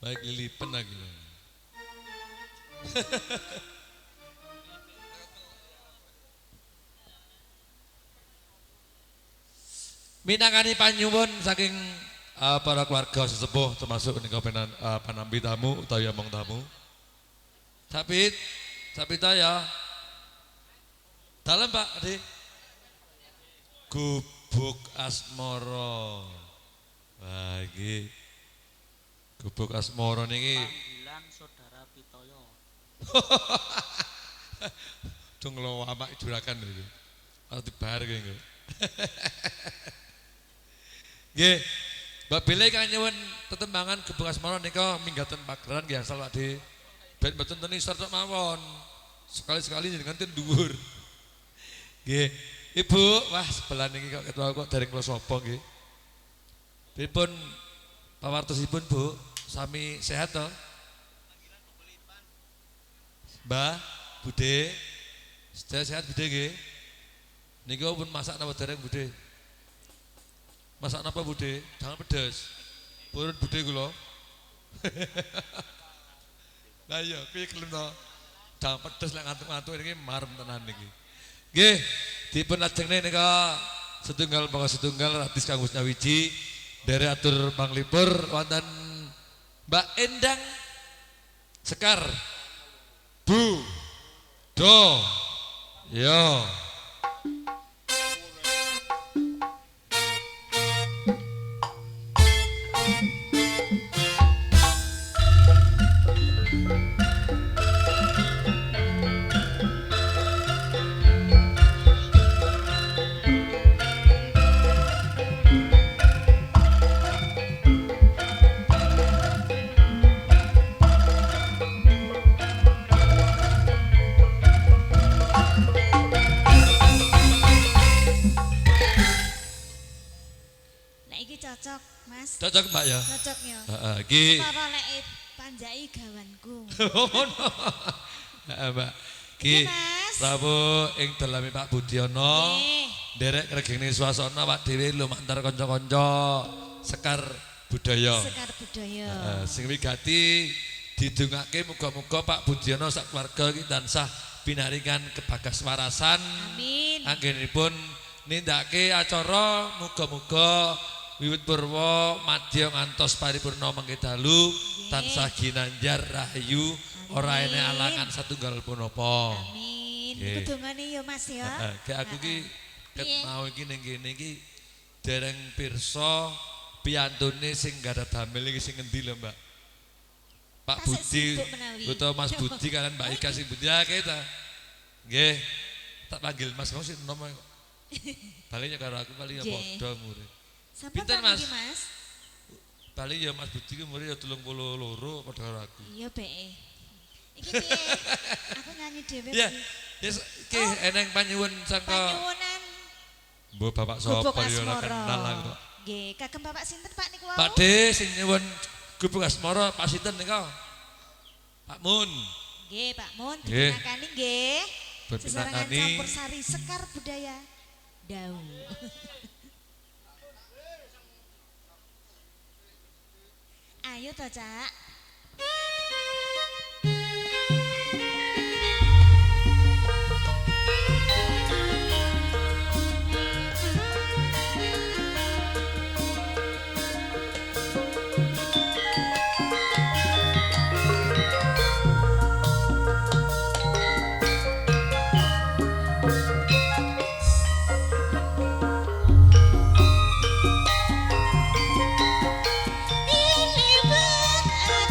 baik lilipen lagi. Minangkani panyuwun saking para keluarga sesepuh termasuk nika panampi tamu utawi omong tamu. Sapit ya. Dalem Pak, Dik. Gubuk asmara. Wah iki gubuk asmara niki panggilan saudara Pitoyo. Dung lo amak juragan iki. Arep dibar kowe engko. Nggih. Mbak Bile kan nyuwun tetembangan gubuk asmara nika minggaten pagelaran nggih asal Pak De. Ben mboten ten isor tok mawon. Sekali-sekali jenengan ten dhuwur. Nggih. Ibu, wah sebelah niki kok ketua kok dereng kula sapa nggih. Pripun pawartosipun Bu? Sami sehat to? Mbah, Bude. Sedaya sehat Bude nggih. Niki pun masak napa dereng Bude? Masak napa Bude? Jangan pedes. Purun Bude kula. Lah iya, piye kelem to? Jangan pedes lek ngantuk-ngantuk niki marem tenan niki. Nggih, dipun lajengne nika setunggal monggo setunggal artis Kang Wisnawiji dari atur panglipur wonten Mbak Endang Sekar Bu Do Yo. Cocok, Mas. Cocok Mbak ya? Cocok ya. Heeh, iki Apa lek panjai gawanku. ngono. Heeh, Mbak. Ki Mas. Prabu ing daleme Pak Budiono. Nggih. Nderek ngregeni swasana Pak dhewe lumantar kanca-kanca Sekar Budaya. Sekar budaya. Sing wigati didongake muga-muga Pak Budiono sak keluarga iki tansah pinaringan kebagaswarasan. Amin. Anggenipun nindakake acara muga-muga wiwit purwa madya ngantos paripurna mengke dalu tansah ginanjar rahayu ora enek alangan satunggal punapa. Amin. Nggih. Kudungane ya Mas ya. Kayak aku ki ket Piye? mau iki ning kene iki dereng pirsa piyantune sing gada damel iki sing endi lho Mbak? Pak Tasik Budi sibuk menawi. utawa Mas Budi kalian Mbak Ika sing Budi ya kita. Nggih. Tak panggil Mas kau sih nom kok. Paling karo aku paling ya Nggih. padha murid. Sampun Pinten, Mas? Mas? Mas. Paling ya Mas Budi ki murid ya 32 padha karo aku. Iya, Be. Iki piye? Aku nyanyi dhewe Ya, iki. yes, ki eneng panyuwun sangka Panyuwunan Mbok Bapak Gubuk sapa ya ora Asmara. kenal aku kok. Nggih, kagem Bapak sinten Pak niku wau? Pak De sing nyuwun Gubuk Asmara Pak sinten nika? Pak Mun. Nggih, Pak Mun Nggih. dipinakani nggih. Pun Sesarengan pinakani. campur sari Sekar budaya. Dau. Ayo to, Cak. Dilibet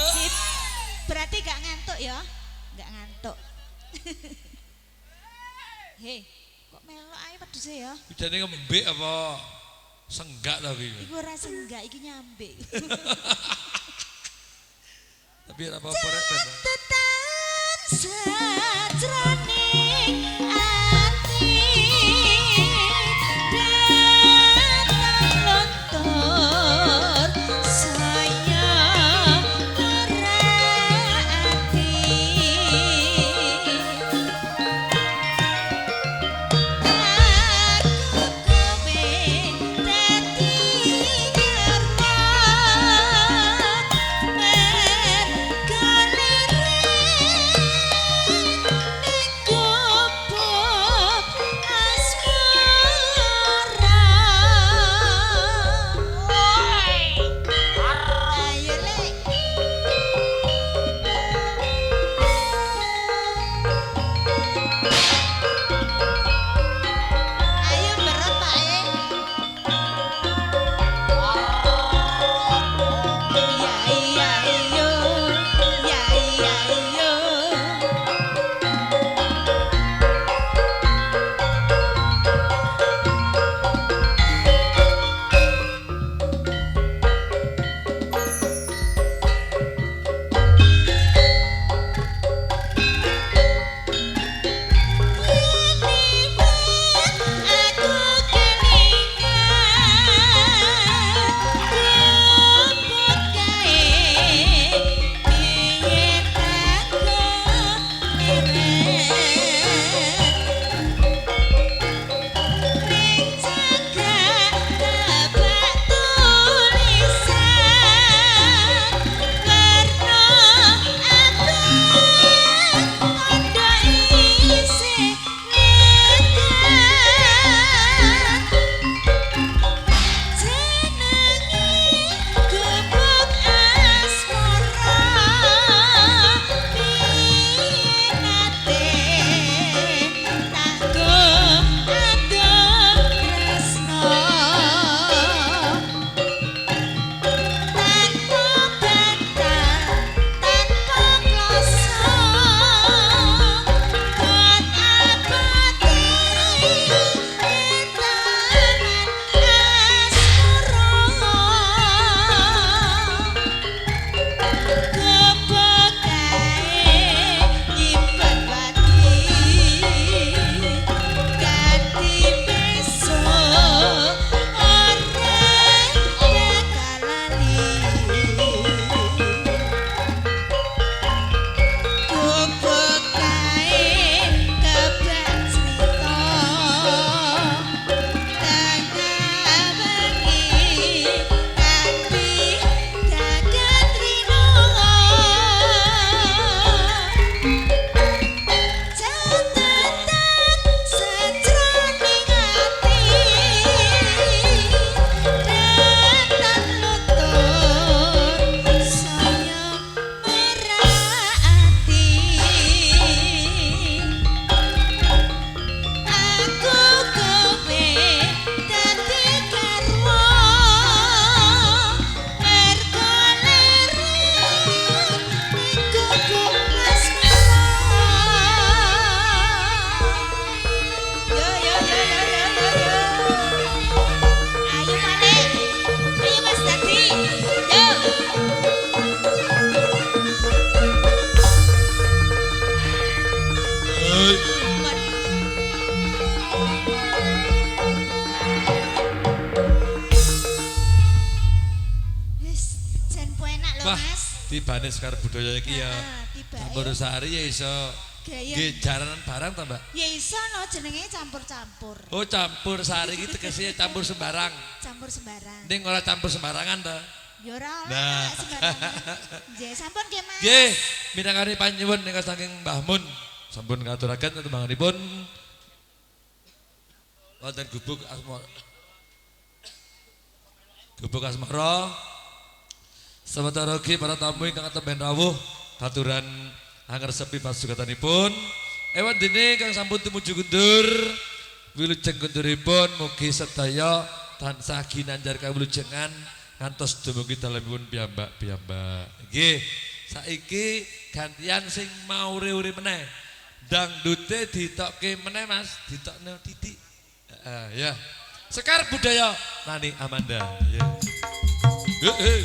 Sip. Berarti gak ngantuk ya? Gak ngantuk. Hei, kok melok ae pedese ya? Bidane ngembik apa? Senggak ta iki. Iku ora senggak, iki nyambe. Tapi ora apa-apa rek ben. Tetan sajroning ati datang lontor saya merati aku kowe dadi ayo berot Pak iya iya iyo iya iya iyo aku kelingan rumput kae biyen aku eret ning jagat tabak tulisan warna abang kondo isih ngekan jenenge gubuk asmara biyen ate tak go adol tresno tanpa bantal tanpa kloso kon abadi etanan asmara gubuk kae nyimpen wati ganti besok ora bakal lali gubuk kae kebak crita tangga bengi kanthi gagat rino catatan sajroning ati datang luntur saya merati aku kowe dadi karwa mergo lirik ning gubuk asmara yo yo yo yo yo yo yo ayo Malik ayo Mas Dadi yo wis jan enak lho Wah, Mas tibane Sekar Budaya iki ya. tiba Campur sari ya iso gaya nggih jaranan barang ta, Mbak? ya iso no jenenge campur-campur Oh, campur sari iki tegese campur sembarang. campur sembarang Ning ora campur sembarangan ta. ya ora Nah. sembarangan nggih sampun nggih Mas Nggih, minangkani panyuwun ing saking Mbah Mun. Sampun ngaturaken tembanganipun wonten gubuk asmara. Gubuk asmara. Sementara ugi para tamu ingkang temben rawuh katuran angger sepi pasugatanipun. Ewan dene kang sampun tumuju kundur wilujeng kunduripun mugi sedaya tansah ginanjar kawulujengan ngantos dumugi dalemipun piyambak. Nggih, saiki gantian sing mau uri meneh. Dangdute ditokke meneh Mas, ditokne titik. Ya. Sekar budaya Nani Amanda. Ya. Hei.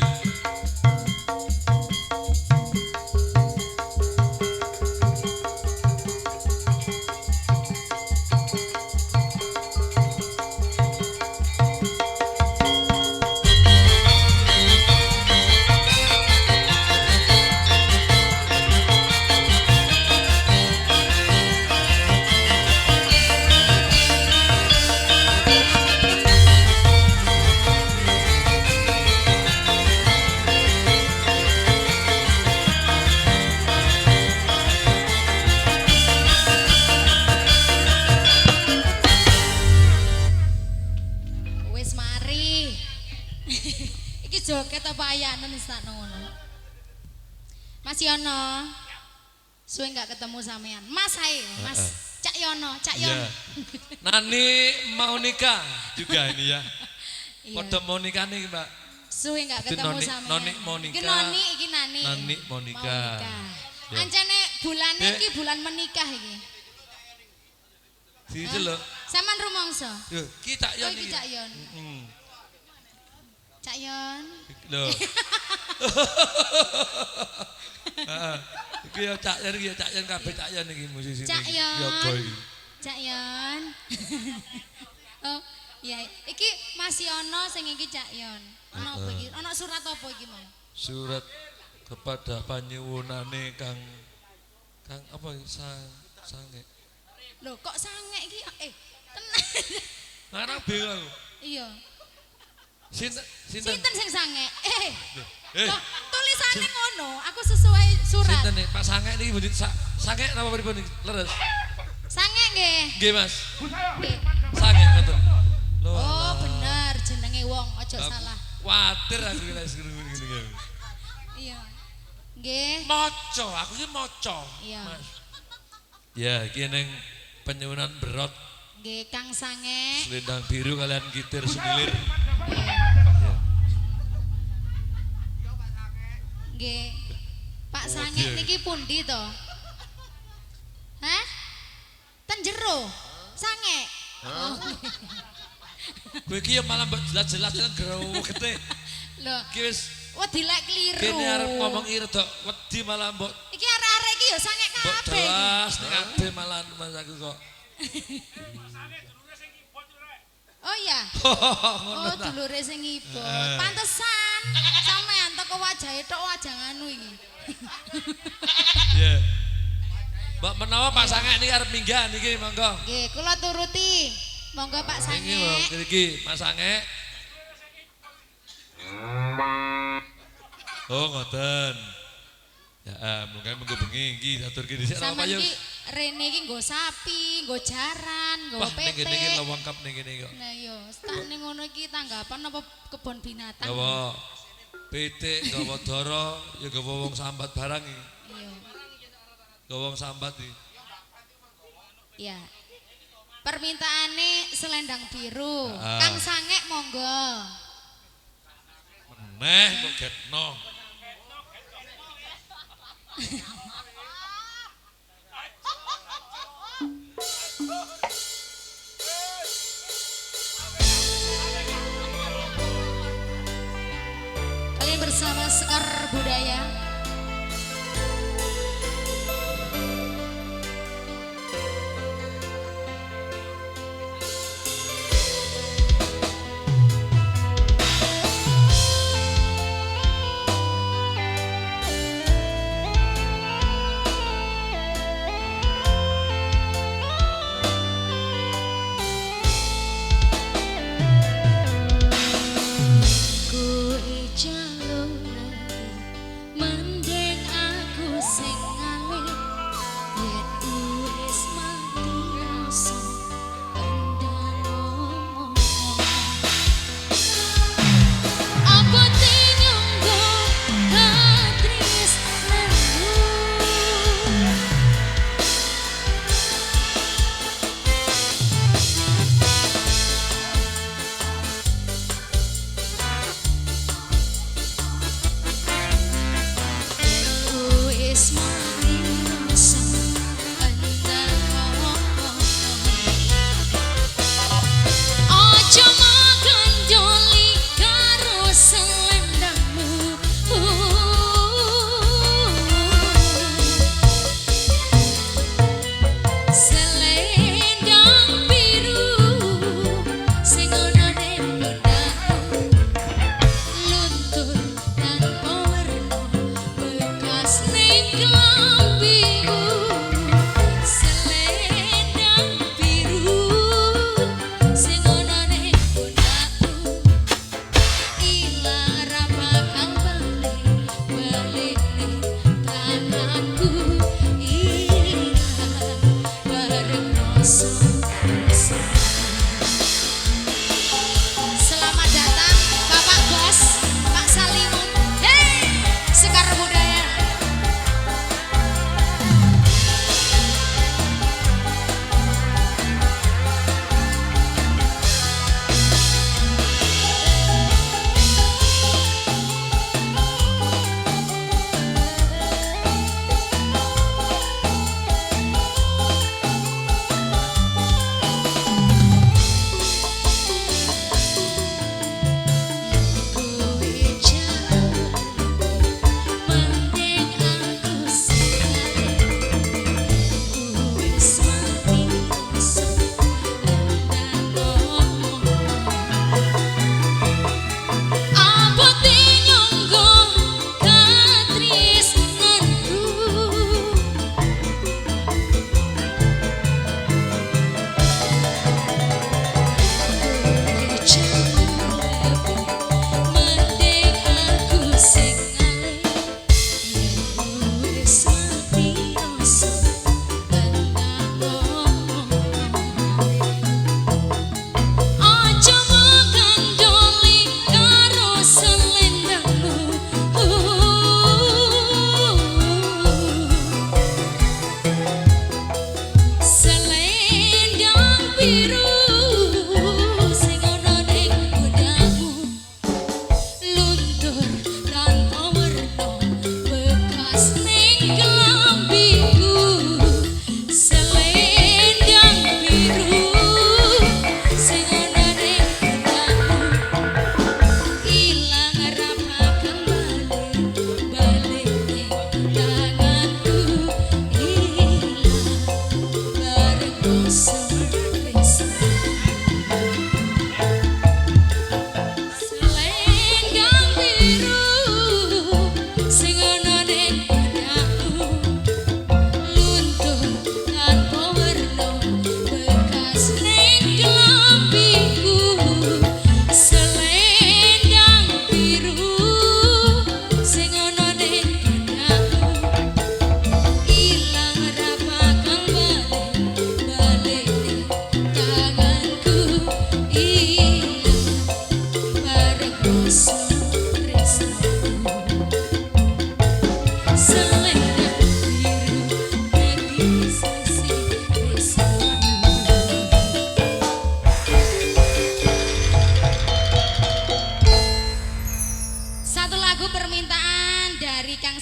Wis mari. Iki joget apa ayanan wis tak ngono. Mas Yono. Suwe enggak ketemu sampean. Mas ae, Mas. Cak Yono, Cak Yon. Ya. Nani mau nikah juga ini ya. Iya. Padha mau nikah nih, Mbak. Suwe enggak Itu ketemu Noni- sampean. Noni mau Iki nikah. Noni, iki Nani. Nani mau nikah. Ya. Ancene bulan Dek. iki bulan menikah iki. Siji lho. Saman rumangsa. Yo, ki Cak Oh Yon iki iki. Cak Yon. Cak Yon. Lho. Heeh. Iki ya Cak Yon iki ya Cak Yon kabeh Cak Yon iki musisi. Cak Yon. Ya boy. Cak Yon. Oh, iya. Iki Mas Yono sing iki Cak Yon. Ana apa iki? Ana surat apa iki, Mang? Surat kepada panyuwunane Kang apa sange. Loh, kok sange iki? Tenan. Ngarang bingung aku. Iya. Sinten? Sinten sing sange? Eh. Kok tulisane ngono? Aku sesuai surat. Sinten nih? Pak Sange niki mboten sange napa pripun niki? Leres. Sange nggih. Nggih, Mas. Nggih. Sange ngoten. Lho. Oh, bener jenenge wong, aja Aku salah. Kuwatir aku lek ngene. Iya. Nggih. Maca, aku ki maca. Iya. Mas. Ya, iki ning penyuwunan berot Nggih, Kang Sange. selendang biru kalian gitar semilir. Nggih. Pak Oh, Sange iya. niki pundi to? Hah? Ten jero. Sange. Oh. Kowe iki ya malah mbok jelas-jelas growete. Lho, Iki wis wedi lek kliru. kene arep ngomong rada wedi malah mbok Iki arek-arek iki ya sange mbok kabeh iki. jelas nek kabeh malah Mas aku kok. Oh iya. Ngono Oh, ta. dulure sing ibot. Pantesan sampean teko wajahe tok wajah anu iki. Ya. Mbak menawa Pak Sange niki arep minggah niki monggo. Nggih, kula turuti. Monggo Pak Ini Sange. loh, iki Mas Sange. Oh, ngoten. Ya, munggo bengi iki aturke dhisik napa Sampeyan yo. iki rene iki nggo sapi, nggo jaran, nggo Wah, ning kene iki petek. lengkap ning kene kok. Nah yo, stane ngono iki tanggapan apa kebon binatang? Gawa pitik, gawa dara, ya gawa wong sambat barang iki. Iya. Gawa wong sambat iki. Iya. Permintaane selendang biru. Ah. Kang Sange monggo. Meneh kok getno. Kalian bersama Sekar Budaya. Ku jalur lagi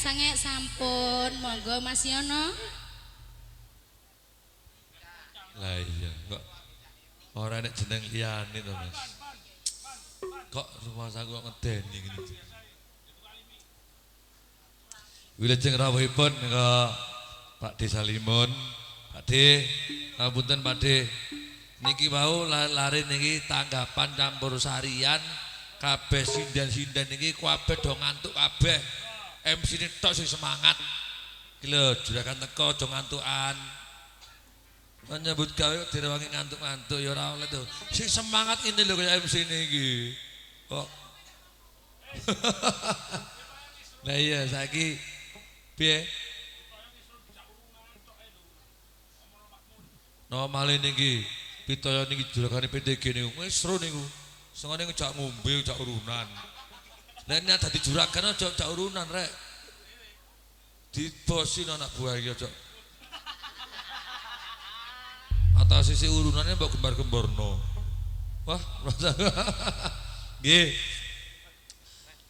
sange sampun, monggo Mas Yono. Lah iya, kok ora nek jeneng liyane to, Mas. Kok rumah saku kok ngedeni ngene. Wilujeng rawuhipun nika Pak D Salimun. Pak D, ngapunten Pak D. Niki wau lari niki tanggapan campur sarian kabeh sinden-sinden niki kabeh do ngantuk kabeh. MC ini tok sing semangat. Iki lho, juragan teko aja ngantukan. Menyambut gawe kok direwangi ngantuk-ngantuk ya ora oleh to. Sing semangat ini lho kaya MC niki. Kok. Lah iya saiki piye? Nomale niki pitaya niki juragane PTG niku wis seru niku. Sengane ngejak ngombe, ngejak urunan. Lah nek dadi juragan aja ngejak urunan rek. Dibosin anak buah iki aja. Atas sisi urunannya mbok gembar-gemborno. Wah, nggih.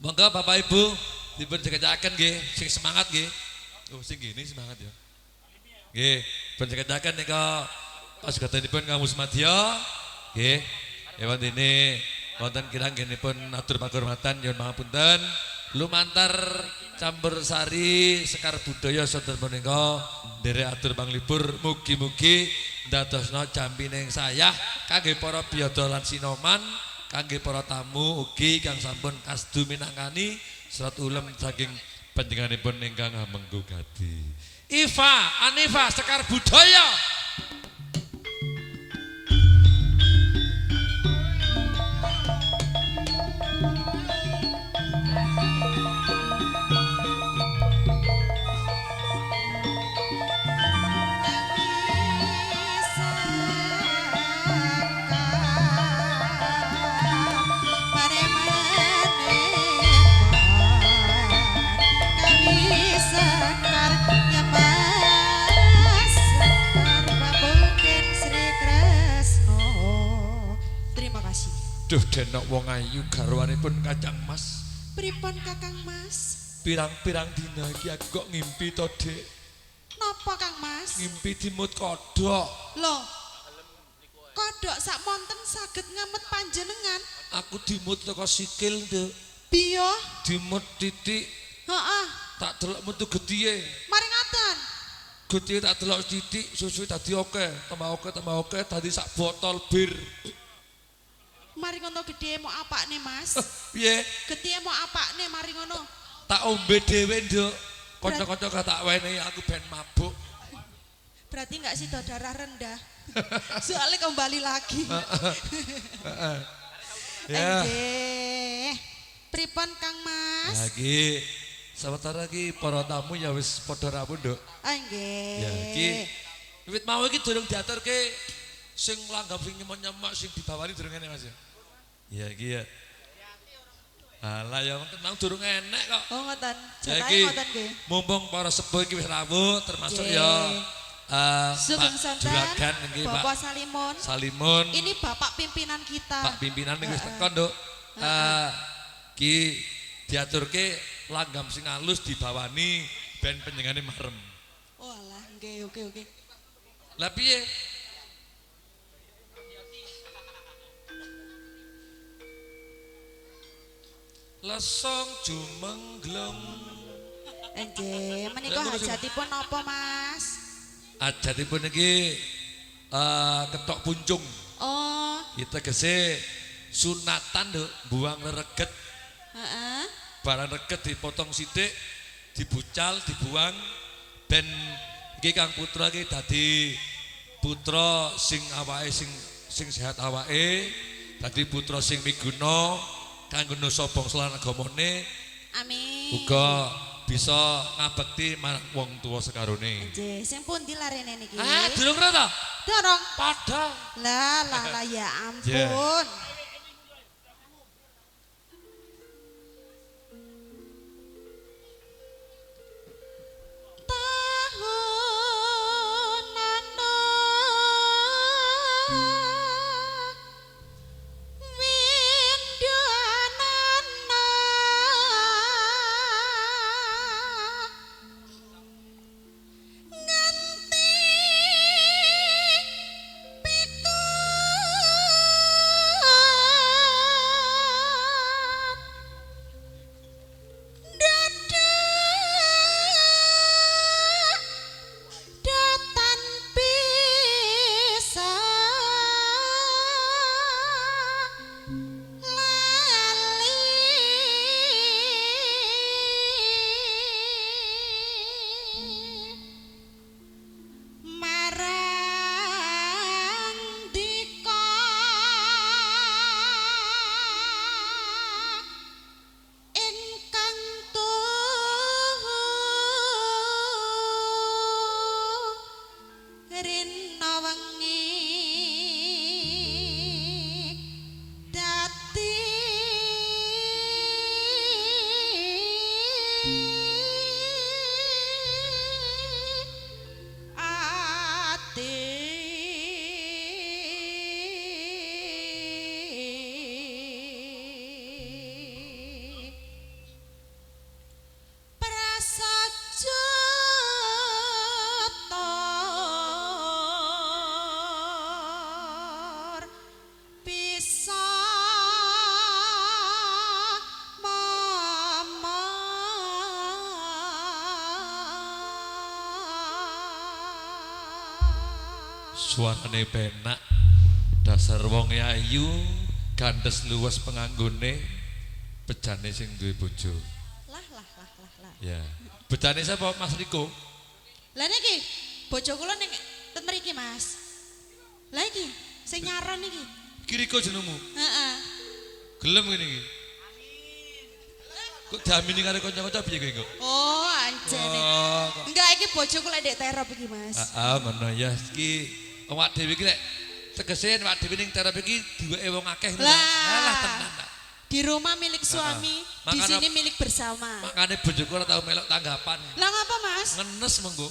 Monggo Bapak Ibu dipun jegetaken nggih, sing semangat nggih. Oh, sing gini semangat ya. Nggih, pun jegetaken nika pasugatanipun Kamus Madya. Nggih. Ewan dene wonten kirang genipun atur panghormatan nyuwun pangapunten. Lumantar campur sari sekar budaya sader menika nderek atur panglipur mugi-mugi ndadosna jampining sayah kangge para biyada lan sinoman, kangge para tamu ugi kang sampun kasdu minangkani surat ulem saking panjenenganipun ingkang amengku gati. Iva, Anifa sekar budaya. Duh denok wong ayu garwanipun Kacang Mas. Pripun Kakang Mas? Pirang-pirang dina iki aku kok ngimpi to, Dik. Napa Kang Mas? Ngimpi dimut kodhok. Loh. Kodhok sak monten saged ngemet panjenengan. Aku dimut teko sikil, Nduk. Piye? Dimut titik. Heeh. Tak delok metu getihe. Mari ngaten. Getihe tak delok titik, susu dadi akeh, tambah akeh dadi sak botol bir. Mari ngono gedhe mau apakne Mas? Piye? Gedhe mau apakne mari ngono? Tak ombe dhewe, Nduk. Kanca-kanca gak tak wenehi aku ben mabuk. Berarti enggak sida darah rendah. Soalnya kembali lagi. Ya. Nggih. Pripun Kang Mas? Lagi sementara iki para tamu ya wis padha rawuh, Nduk. Nggih. Ya iki wiwit mau iki durung diaturke sing langgam sing nyemak sing dibawani durung ngene Mas ya. Ya iki ya. Alah ya memang durung enek kok. Oh ngoten. Ya Jatahe iki ngoten nggih. mumpung para sepuh iki wis rawuh termasuk ya Sugeng Pak Santen, Juragan nggih Pak Bapak Salimun. Salimun. Ini Bapak pimpinan kita. Pak pimpinan iki wis teko, Nduk. Ki diaturke langgam sing alus dibawani ben panjenengane marem. Oh alah, nggih oke. Lah piye? Lesong jumenglem. Nggih, menika hajatipun napa Mas? Hajatipun iki ketok puncung. Oh, Kita gese sunatan, Nduk, buang reget. heeh. Barang reget dipotong sithik, dibucal, dibuang ben iki Kang Putra iki dadi putra sing awake sing sehat awake, dadi putra sing miguna kanggo nusa bangsa lan agamane. Amin. Uga bisa ngabekti marang wong tuwa sekarone. Nggih, sing pundi larene niki? Durung kena ta? Dorong. Padha. Lah ya ampun. Suarane penak. Dasar wong ayu, gandes luwes penganggone, bejane sing duwe bojo. Lah. Ya. Bejane sapa Mas Riko? Lah niki bojo kula ning ten mriki, Mas. Lah iki sing nyaran iki. Iki Riko jenengmu. Heeh. Gelem ngene iki. Kok diamini karo kanca-kanca piye kowe kok? Oh, anjene. Oh, kok. Enggak iki bojoku lek ndek terop iki, Mas. Heeh, ngono ya. Iki awak dhewe iki lek tegese awak dhewe ning terap iki diweke wong akeh. Lah. Alah tenan. Di rumah milik suami, di Makanya- sini milik bersama. Makane bojoku ora tau melok tanggapan. Lah ngapa, Mas? Ngenes mengko.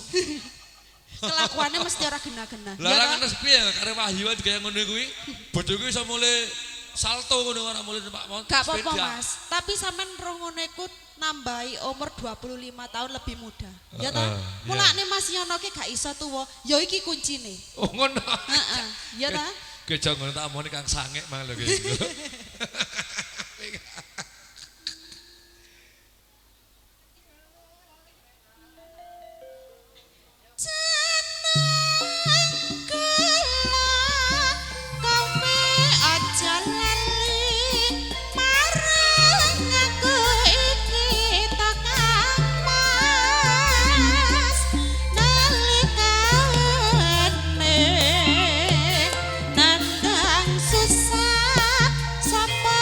Kelakuannya mesti ora gena-gena. Lah Ya ora toh? ngenes piye karo Wahyu kaya ngono kuwi. Bojoku iso mulai salto ngono ora mulai numpak motor. Gak apa-apa, Mas. Tapi sampean rongone ku nambahi umur 25 tahun lebih muda. Ya toh? Iya. Mulane Mas Yono ki gak iso tuwa. Ya iki kuncine. Oh ngono. Heeh. Ya toh? Kejo ngono tak omongne Kang Sangek mang lho gitu. Susah sapa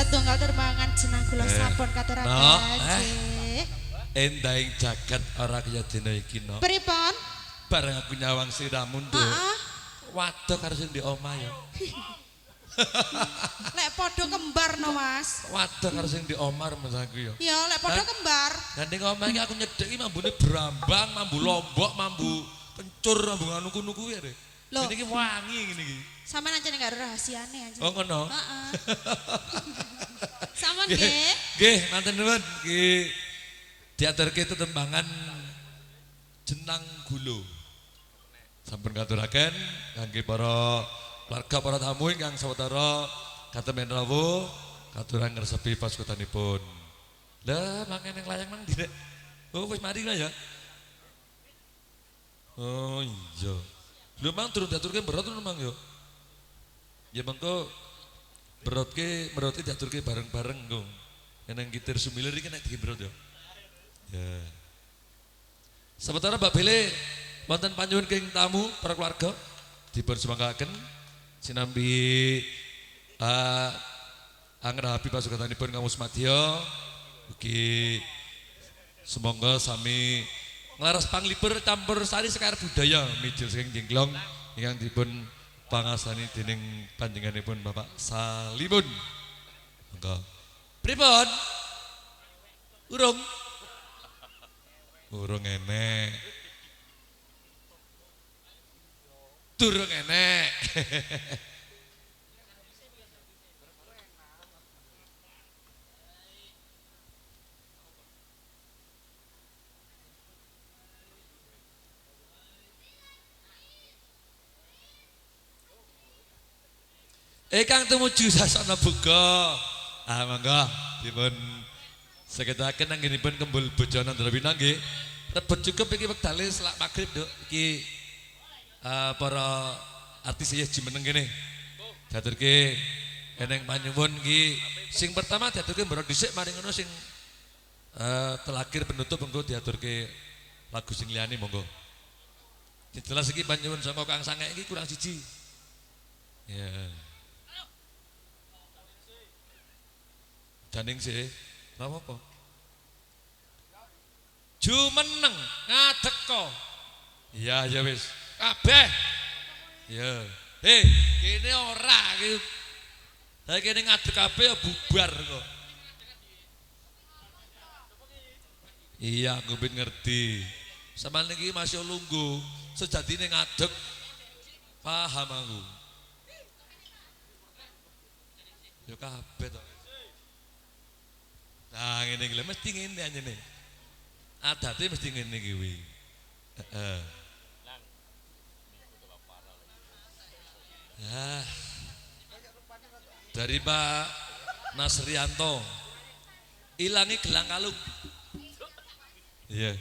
Satunggal terbangan jenang kula sampun katuraken. No, Nggih. Endahing jagat ora kaya dina iki no. Pripun? Bareng aku nyawang siramu nduk. Heeh. Waduh karo sing di omah ya. Lek padha kembar no, Mas. Waduh karo sing di omah mas aku ya. Ya, lek padha kembar. Dan ning omah iki aku nyedhek iki mambune Brambang, mambu Lombok, mambu Kencur, mambu nuku-nuku ya deh. Loh. Ini iki wangi ngene iki. Sampeyan ancen gak ada rahasiane aja. Oh ngono. Heeh. Sampun nggih. Nggih, manten nuwun. Nggih. Diaturke tetembangan jenang gulo. Sampun katuraken kangge para keluarga para tamu ingkang sawetara katemen rawuh katuran ngresepi pasukanipun. Lah mangke ning layang mang direk. Oh wis mari lah ya. Oh iya. Lho mang durung diaturke berat to mang yo. Ya mengko berotke diaturke bareng-bareng nggo. Nang gitar sumilir iki nek dibrot yo. Ya. Sementara Mbak Bele wonten panjenengan keng tamu para keluarga dipun semangkaken sinambi angrahapi pasukanipun Kamus Madya ugi semoga sami nglaras panglipur campur sari sekar budaya mijil saking jengglong ingkang dipun pangasani dening panjenenganipun Bapak Salimun. Monggo. Pripun? Urung enek. Durung enek. Kang tumuju sasana buka. Monggo dipun seketaken anggenipun kembul bojo Nandrawina nggih. Rebut cukup iki wektale selak magrib, Nduk. Iki para artis ya jimeneng kene. Diaturke eneng panyuwun iki sing pertama diaturke mbaro dhisik mari ngono sing terakhir penutup monggo diaturke lagu sing liyane monggo. Jelas iki panyuwun saka Kang Sangek iki kurang siji. Ya. Daning sih, apa? Jumeneng ngadeg kok. Iya ya wis. Kabeh. Ya. Kene ora iki. Lah kene ngadeg kabeh ya bubar kok. Iya, aku ben ngerti. Sampeyan iki masih lungguh, sejatine ngadeg. Paham aku. Yo kabeh to. Nah, ngene iki lho mesti ngene anjene. Adate mesti ngene iki kuwi. Heeh. Dari Pak Nasrianto. Ilangi gelang kalung. Iya.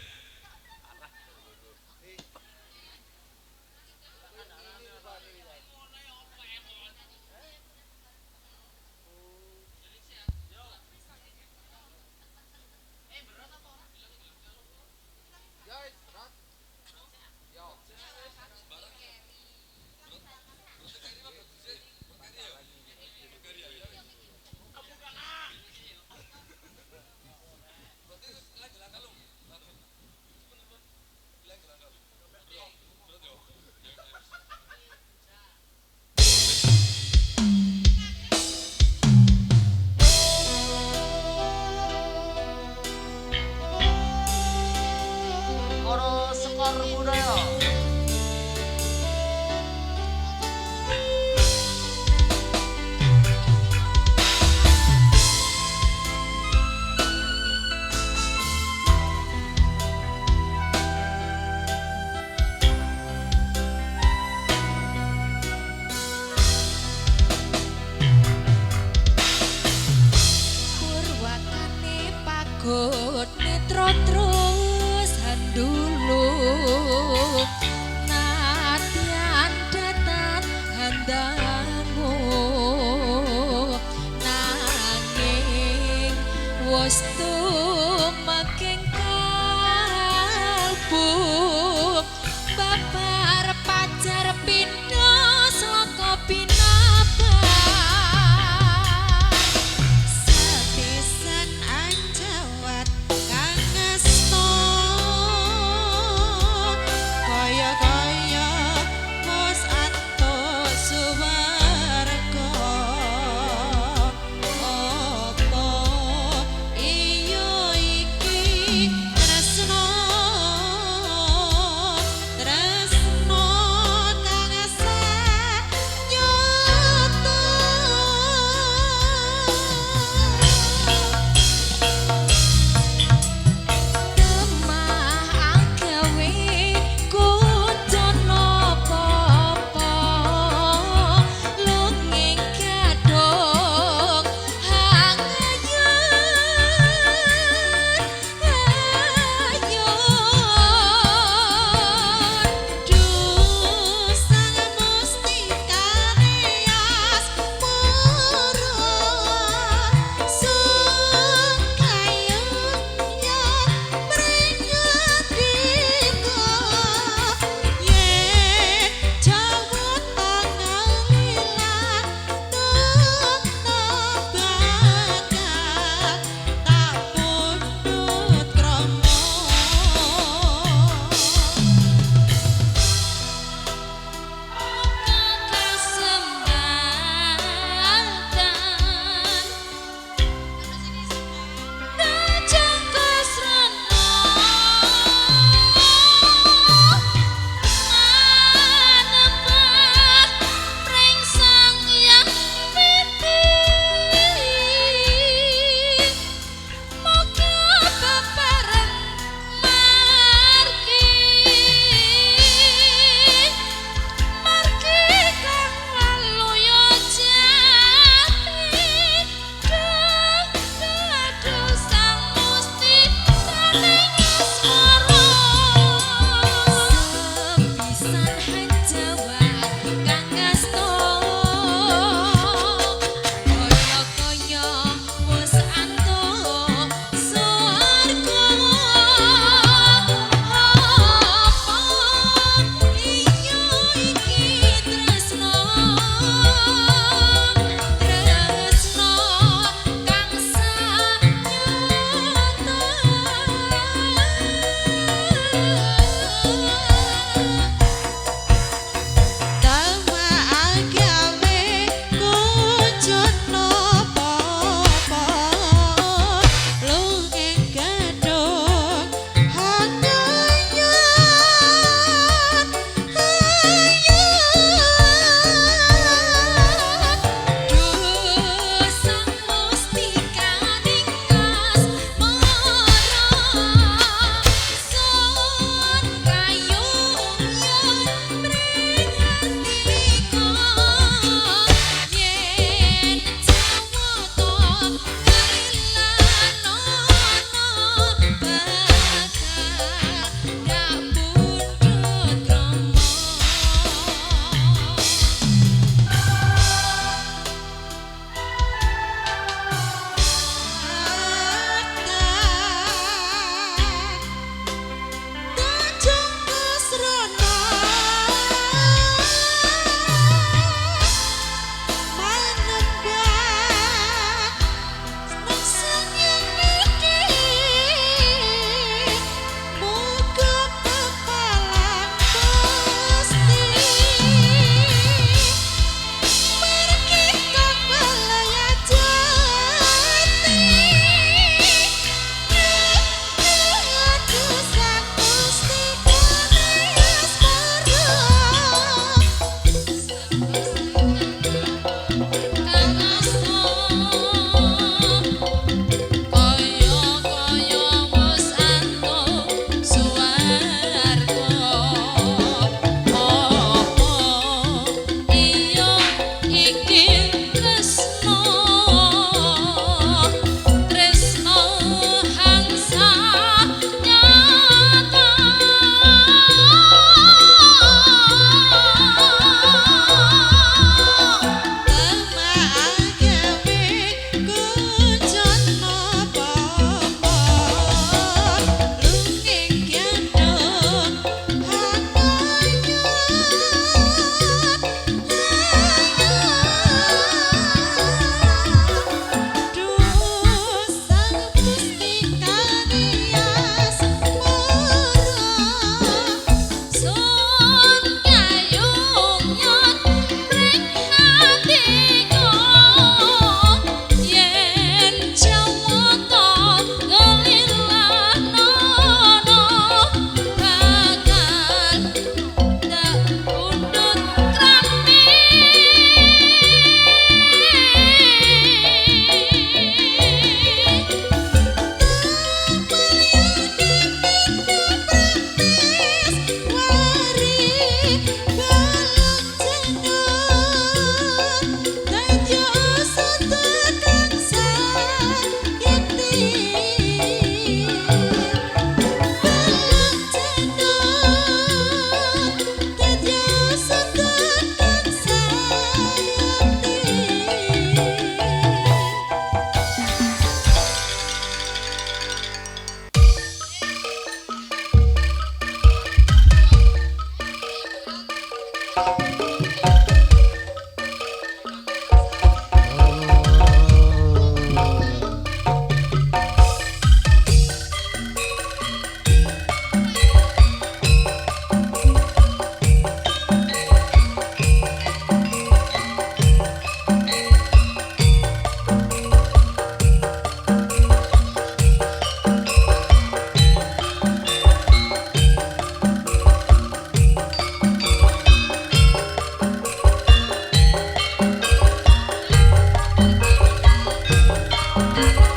Thank